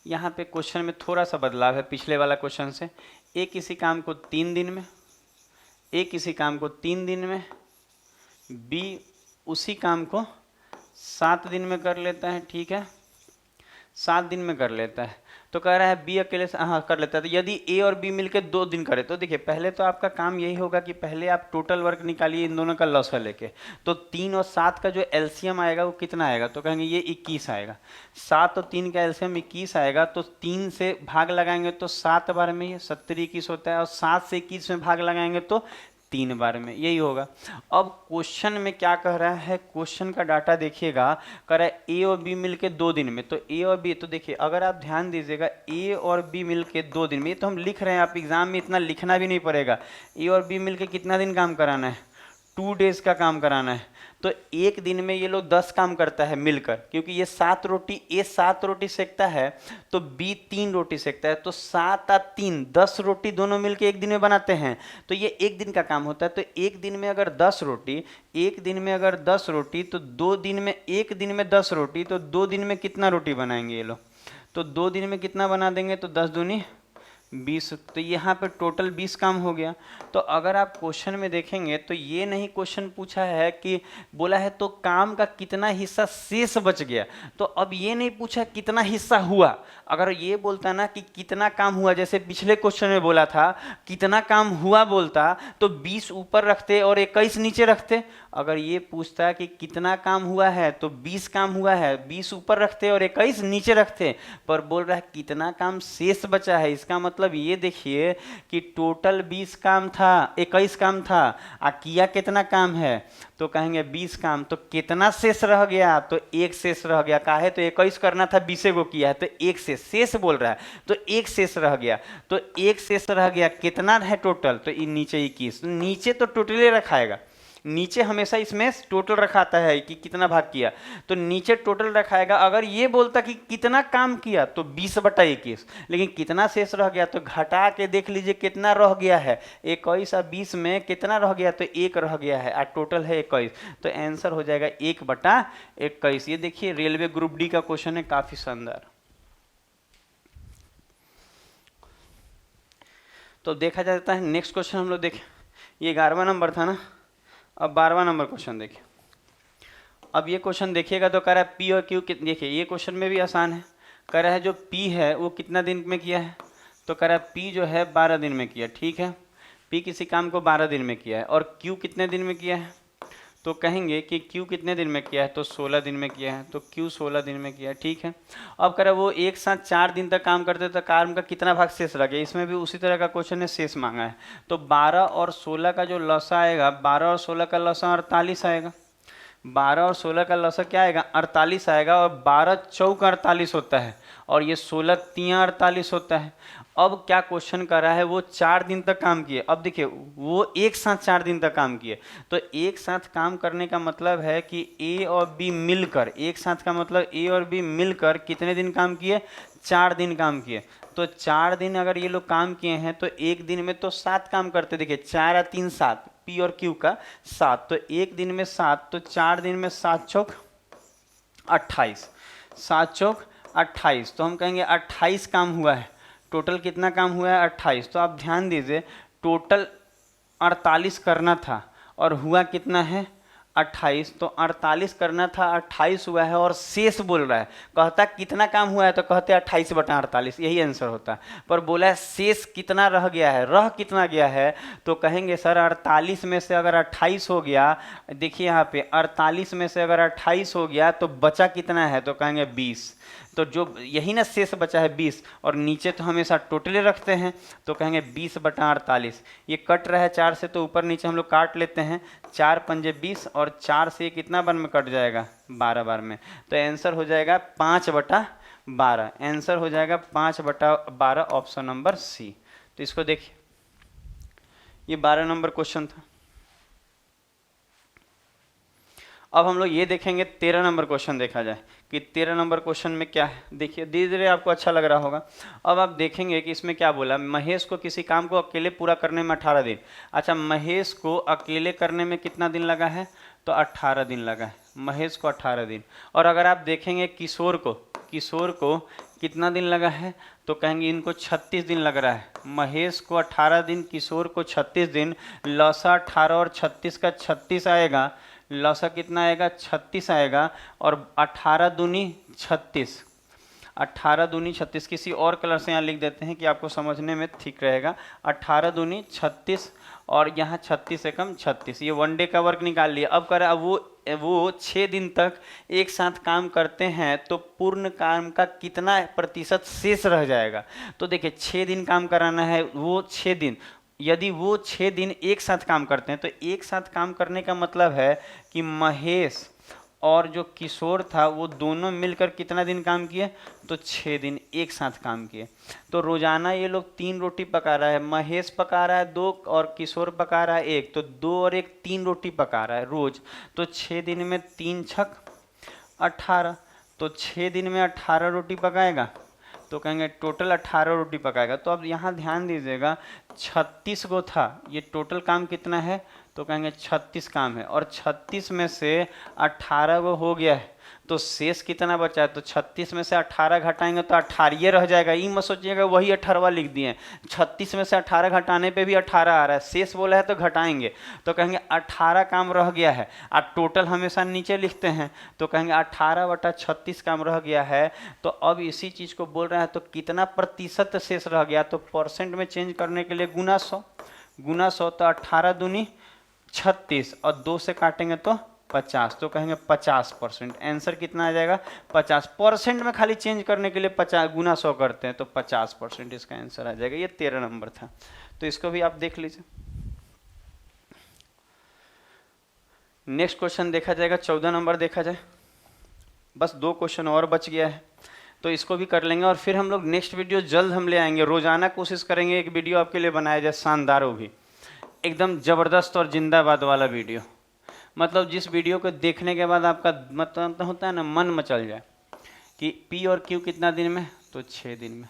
यहाँ पे क्वेश्चन में थोड़ा सा बदलाव है पिछले वाला क्वेश्चन से। ए किसी काम को 3 दिन में, ए किसी काम को 3 दिन में, बी उसी काम को 7 दिन में कर लेता है, ठीक है, 7 दिन में कर लेता है। तो कह रहा है बी अकेले से कर लेता है। तो यदि ए और बी मिलकर 2 दिन करे, तो देखिए पहले तो आपका काम यही होगा कि पहले आप टोटल वर्क निकालिए इन दोनों का लॉस लेके। तो 3 और 7 का जो एलसीएम आएगा वो कितना आएगा, तो कहेंगे ये 21 आएगा। 7 और 3 का एलसीएम 21 आएगा। तो 3 से भाग लगाएंगे तो 7 बार में ये 70 21 होता है, और 7 से 21 में भाग लगाएंगे तो 3 बार में, यही होगा। अब क्वेश्चन में क्या कह रहा है, क्वेश्चन का डाटा देखिएगा, कह रहा है ए और बी मिलके 2 दिन में। तो ए और बी, तो देखिए अगर आप ध्यान दीजिएगा ए और बी मिलके 2 दिन में, ये तो हम लिख रहे हैं, आप एग्जाम में इतना लिखना भी नहीं पड़ेगा। ए और बी मिलके कितना दिन काम कराना है, 2 डेज का काम कराना है। तो एक दिन में ये लोग 10 काम करता है मिलकर, क्योंकि ये 7 रोटी, ए 7 रोटी सेकता है तो बी 3 रोटी सेकता है। तो 7 और 3 10 रोटी दोनों मिलकर एक दिन में बनाते हैं। तो ये एक दिन का काम होता है। तो एक दिन में अगर 10 रोटी, एक दिन में अगर 10 रोटी, तो 2 दिन में, एक दिन में 10 रोटी, तो 2 दिन में कितना रोटी बनाएंगे ये लोग, तो 2 दिन में कितना बना देंगे, तो 10 दूनी 20। तो यहाँ पे टोटल 20 काम हो गया। तो अगर आप क्वेश्चन में देखेंगे तो ये नहीं क्वेश्चन पूछा है कि बोला है तो काम का कितना हिस्सा शेष बच गया, तो अब ये नहीं पूछा कितना हिस्सा हुआ। अगर ये बोलता ना कि कितना काम हुआ, जैसे पिछले क्वेश्चन में बोला था कितना काम हुआ बोलता, तो 20 ऊपर रखते और 21 नीचे रखते। अगर ये पूछता कि कितना काम हुआ है, तो 20 काम हुआ है, 20 ऊपर रखते और 21 नीचे रखते। पर बोल रहा है कितना काम शेष बचा है, इसका मतलब ये देखिए कि टोटल 20 काम था, 21 काम था, किया कितना काम है, तो कहेंगे 20 काम। तो कितना शेष रह गया, तो 1 शेष रह गया। काहे, तो 21 करना था, 20 को किया है, तो 1 शेष बोल रहा है, तो 1 शेष रह गया। तो 1 शेष रह गया, कितना है टोटल, तो नीचे 21। नीचे तो टोटली रखाएगा, नीचे हमेशा इसमें टोटल रखाता है कि कितना भाग किया, तो नीचे टोटल रखाएगा। अगर ये बोलता कि कितना काम किया, तो 20/21, लेकिन कितना शेष रह गया, तो घटा के देख लीजिए कितना रह गया है, 21 और 20 में कितना रह गया, तो 1 रह गया है, और टोटल है 21। तो आंसर हो जाएगा 1/21। ये देखिए रेलवे ग्रुप डी का क्वेश्चन है, काफी शानदार। तो देखा जाता है नेक्स्ट क्वेश्चन हम लोग देखें, ये 11वां नंबर था ना। अब 12वां नंबर क्वेश्चन देखिए। अब ये क्वेश्चन देखिएगा तो कह रहा है पी और क्यू, देखिए ये क्वेश्चन में भी आसान है। कह रहा है जो पी है वो कितना दिन में किया है, तो कह रहा है पी जो है 12 दिन में किया, ठीक है। पी किसी काम को 12 दिन में किया है, और क्यू कितने दिन में किया है, तो कहेंगे कि क्यू कितने दिन में किया है, तो 16 दिन में किया है, तो क्यू 16 दिन में किया है, ठीक है। अब कह रहा है वो एक साथ 4 दिन तक काम करते तो काम का कितना भाग शेष रह गया। इसमें भी उसी तरह का क्वेश्चन है, शेष मांगा है। तो 12 और 16 का जो लसा आएगा, 12 और 16 का लसा 48 आएगा। 12 और 16 का लसा क्या आएगा, 48 आएगा। और 12 चौक 48 होता है, और ये 16 तियां 48 होता है। अब क्या क्वेश्चन कर रहा है, वो 4 दिन तक काम किए। अब देखिए वो एक साथ 4 दिन तक काम किए, तो एक साथ काम करने का मतलब है कि ए और बी मिलकर, एक साथ का मतलब ए और बी मिलकर कितने दिन काम किए, 4 दिन काम किए। तो 4 दिन अगर ये लोग काम किए हैं तो एक दिन में तो 7 काम करते। देखिए 4 या 3 7, पी और क्यू का 7, तो एक दिन में 7, तो 4 दिन में 7 चौक 28, 7 चौक 28, तो हम कहेंगे 28 काम हुआ है। टोटल कितना काम हुआ है, 28। तो आप ध्यान दीजिए टोटल 48 करना था और हुआ कितना है, 28। तो 48 करना था, 28 हुआ है और शेष बोल रहा है। कहता कितना काम हुआ है तो कहते 28/48, यही आंसर होता। पर बोला है शेष कितना रह गया है, रह कितना गया है, तो कहेंगे सर 48 में से अगर 28 हो गया, देखिए यहाँ पे 48 में से अगर 28 हो गया तो बचा कितना है, तो कहेंगे 20। तो जो यही ना शेष बचा है 20, और नीचे तो हमेशा टोटले रखते हैं, तो कहेंगे 20/48। ये कट रहा है 4 से तो ऊपर नीचे हम लोग काट लेते हैं, 4 पंजे 20 और 4 से कितना बार में कट जाएगा, 12 बार में। तो आंसर हो जाएगा 5/12। आंसर हो जाएगा 5/12, ऑप्शन नंबर सी। तो इसको देखिए, ये 12 नंबर क्वेश्चन था। अब हम लोग ये देखेंगे 13 नंबर क्वेश्चन देखा जाए कि 13 नंबर क्वेश्चन में क्या है। देखिए धीरे धीरे आपको अच्छा लग रहा होगा। अब आप देखेंगे कि इसमें क्या बोला, महेश को किसी काम को अकेले पूरा करने में 18 दिन। अच्छा, महेश को अकेले करने में कितना दिन लगा है, तो 18 दिन लगा है, महेश को 18 दिन। और अगर आप देखेंगे किशोर को कितना दिन लगा है, तो कहेंगे इनको 36 दिन लग रहा है। महेश को 18 दिन, किशोर को 36 दिन। लौसा 18 और 36 का 36 आएगा, लौसा कितना आएगा, 36 आएगा। और 18 दूनी 36, 18 दूनी 36। किसी और कलर से यहाँ लिख देते हैं कि आपको समझने में ठीक रहेगा। 18 दूनी 36 और यहाँ 36 एकम 36, ये वनडे का वर्क निकाल लिया। अब कर अब वो 6 दिन तक एक साथ काम करते हैं तो पूर्ण काम का कितना प्रतिशत शेष रह जाएगा। तो देखिए 6 दिन काम कराना है, वो 6 दिन, यदि वो 6 दिन एक साथ काम करते हैं तो एक साथ काम करने का मतलब है कि महेश और जो किशोर था वो दोनों मिलकर कितना दिन काम किए, तो 6 दिन एक साथ काम किए। तो रोजाना ये लोग 3 रोटी पका रहा है, महेश पका रहा है 2 और किशोर पका रहा है 1, तो 2 और 1 3 रोटी पका रहा है रोज। तो 6 दिन में 3 छक 18, तो 6 दिन में 18 रोटी पकाएगा, तो कहेंगे टोटल 18 रोटी पकाएगा। तो अब यहाँ ध्यान दीजिएगा 36 गो था, ये टोटल काम कितना है, तो कहेंगे 36 काम है। और 36 में से 18 गो हो गया है, तो शेष कितना बचा है, तो 36 में से 18 घटाएंगे तो 18 ये रह जाएगा। ये मत सोचिएगा वही 18वां लिख दिए, 36 में से 18 घटाने पे भी 18 आ रहा है, शेष बोला है तो घटाएंगे, तो कहेंगे 18 काम रह गया है। और टोटल हमेशा नीचे लिखते हैं, तो कहेंगे 18/36 काम रह गया है। तो अब इसी चीज़ को बोल रहा है तो कितना प्रतिशत शेष रह गया, तो परसेंट में चेंज करने के लिए गुना 100, तो 18 दूनी 36 और 2 से काटेंगे तो 50, तो कहेंगे 50%। आंसर कितना आ जाएगा, 50%। में खाली चेंज करने के लिए 50 गुना 100 करते हैं तो 50% इसका आंसर आ जाएगा। ये 13 नंबर था, तो इसको भी आप देख लीजिए। नेक्स्ट क्वेश्चन देखा जाएगा, 14 नंबर देखा जाए। बस 2 क्वेश्चन और बच गया है, तो इसको भी कर लेंगे और फिर हम लोग नेक्स्ट वीडियो जल्द हम ले आएंगे। रोजाना कोशिश करेंगे एक वीडियो आपके लिए बनाया जाए, शानदार, वो भी एकदम ज़बरदस्त और जिंदाबाद वाला वीडियो। मतलब जिस वीडियो को देखने के बाद आपका मतलब होता है ना, मन मचल जाए कि पी और क्यू कितना दिन में, तो 6 दिन में।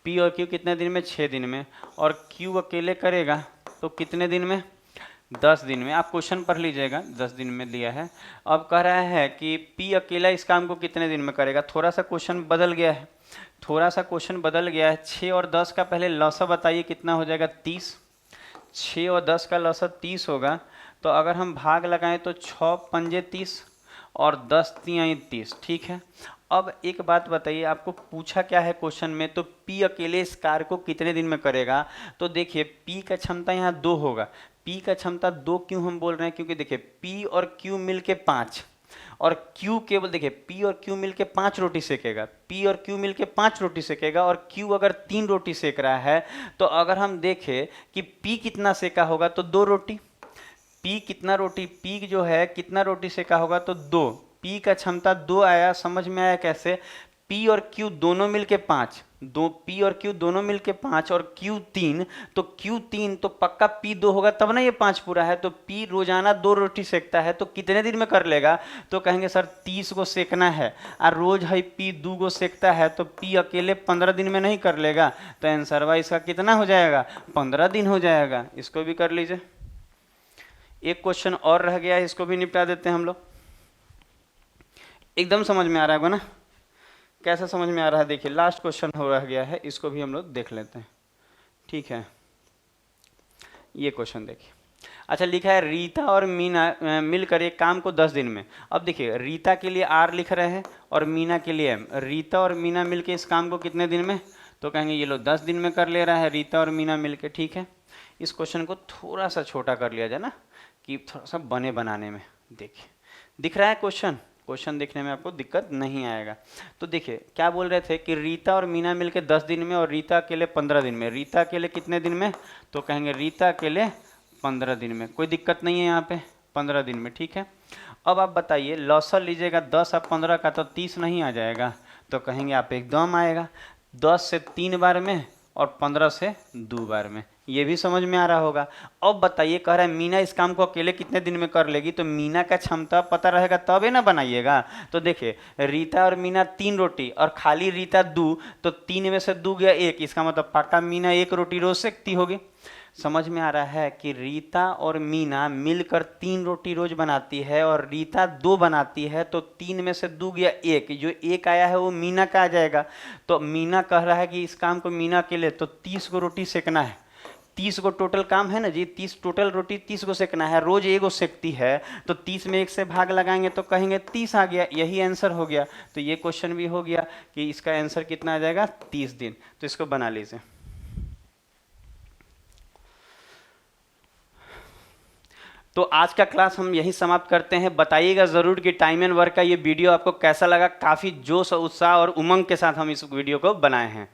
पी और क्यू कितने दिन में, 6 दिन में। और क्यू अकेले करेगा तो कितने दिन में, 10 दिन में। आप क्वेश्चन पढ़ लीजिएगा, 10 दिन में दिया है। अब कह रहा है कि पी अकेला इस काम को कितने दिन में करेगा। थोड़ा सा क्वेश्चन बदल गया है, 6 और 10 का पहले लौसा बताइए कितना हो जाएगा, 30। 6 और 10 का लौसा 30 होगा, तो अगर हम भाग लगाएं तो 6 पंजे 30 और 10 तियाई 30, ठीक है। अब एक बात बताइए, आपको पूछा क्या है क्वेश्चन में, तो पी अकेले इस कार्य को कितने दिन में करेगा। तो देखिए पी का क्षमता यहाँ 2 होगा। पी का क्षमता 2 क्यों हम बोल रहे हैं, क्योंकि देखिए पी और क्यू मिल के 5 और क्यू केवल, देखिए पी और क्यू मिल के 5 रोटी सेकेगा, पी और क्यू मिल के 5 रोटी सेकेगा और क्यू अगर 3 रोटी सेक रहा है, तो अगर हम देखें कि पी कितना सेका होगा तो 2 रोटी। पी कितना रोटी, पी जो है कितना रोटी सेका होगा, तो 2। पी का क्षमता 2 आया, समझ में आया कैसे। पी और क्यू दोनों मिलके 5, दो P और Q दोनों मिलके 5 और Q 3, तो Q 3 तो पक्का P 2 होगा तब ना ये 5 पूरा है। तो P रोजाना 2 रोटी सेकता है तो कितने दिन में कर लेगा? तो कहेंगे सर 30 को सेकना है और रोज है P 2 को सेकता है तो P अकेले 15 दिन में नहीं कर लेगा। तो आंसर वाइज इसका कितना हो जाएगा? 15 दिन हो जाएगा। इसको भी कर लीजिए। एक क्वेश्चन और रह गया है, इसको भी निपटा देते हैं हम लोग। एकदम समझ में आ रहा है ना? कैसा समझ में आ रहा है? देखिए लास्ट क्वेश्चन हो रह गया है, इसको भी हम लोग देख लेते हैं। ठीक है, ये क्वेश्चन देखिए। अच्छा लिखा है रीता और मीना मिलकर एक काम को 10 दिन में। अब देखिए रीता के लिए R लिख रहे हैं और मीना के लिए M। रीता और मीना मिलकर इस काम को कितने दिन में? तो कहेंगे ये लोग 10 दिन में कर ले रहा है रीता और मीना मिलकर। ठीक है, इस क्वेश्चन को थोड़ा सा छोटा कर लिया जाए ना, कि थोड़ा सा बने बनाने में। देखिए दिख रहा है क्वेश्चन दिखने में आपको दिक्कत नहीं आएगा। तो देखिए क्या बोल रहे थे कि रीता और मीना मिलके 10 दिन में और रीता अकेले 15 दिन में। रीता अकेले कितने दिन में? तो कहेंगे रीता अकेले 15 दिन में। कोई दिक्कत नहीं है यहाँ पे, 15 दिन में। ठीक है, अब आप बताइए लॉसर लीजिएगा 10 और 15 का तो 30 नहीं आ जाएगा? तो कहेंगे आप एकदम आएगा। 10 से 3 बार में और 15 से 2 बार में। ये भी समझ में आ रहा होगा। अब बताइए कह रहा है मीना इस काम को अकेले कितने दिन में कर लेगी? तो मीना का क्षमता पता रहेगा तब है ना बनाइएगा। तो देखिए रीता और मीना 3 रोटी और खाली रीता 2, तो 3 में से 2 गया 1, इसका मतलब पक्का मीना 1 रोटी रोज सेकती होगी। समझ में आ रहा है कि रीता और मीना मिलकर 3 रोटी रोज बनाती है और रीता 2 बनाती है, तो 3 में से 2 गया 1, जो 1 आया है वो मीना का आ जाएगा। तो मीना कह रहा है कि इस काम को मीना के लिए तो 30 को रोटी सेकना है। 30 को टोटल काम है ना जी, 30 टोटल रोटी 30 को सेकना है, रोज 1 को सेकती है। तो 30 में 1 से भाग लगाएंगे तो कहेंगे 30 आ गया, यही आंसर हो गया। तो ये क्वेश्चन भी हो गया कि इसका आंसर कितना आ जाएगा? 30 दिन। तो इसको बना लीजिए। तो आज का क्लास हम यही समाप्त करते हैं। बताइएगा ज़रूर कि टाइम एंड वर्क का ये वीडियो आपको कैसा लगा। काफ़ी जोश और उत्साह और उमंग के साथ हम इस वीडियो को बनाए हैं।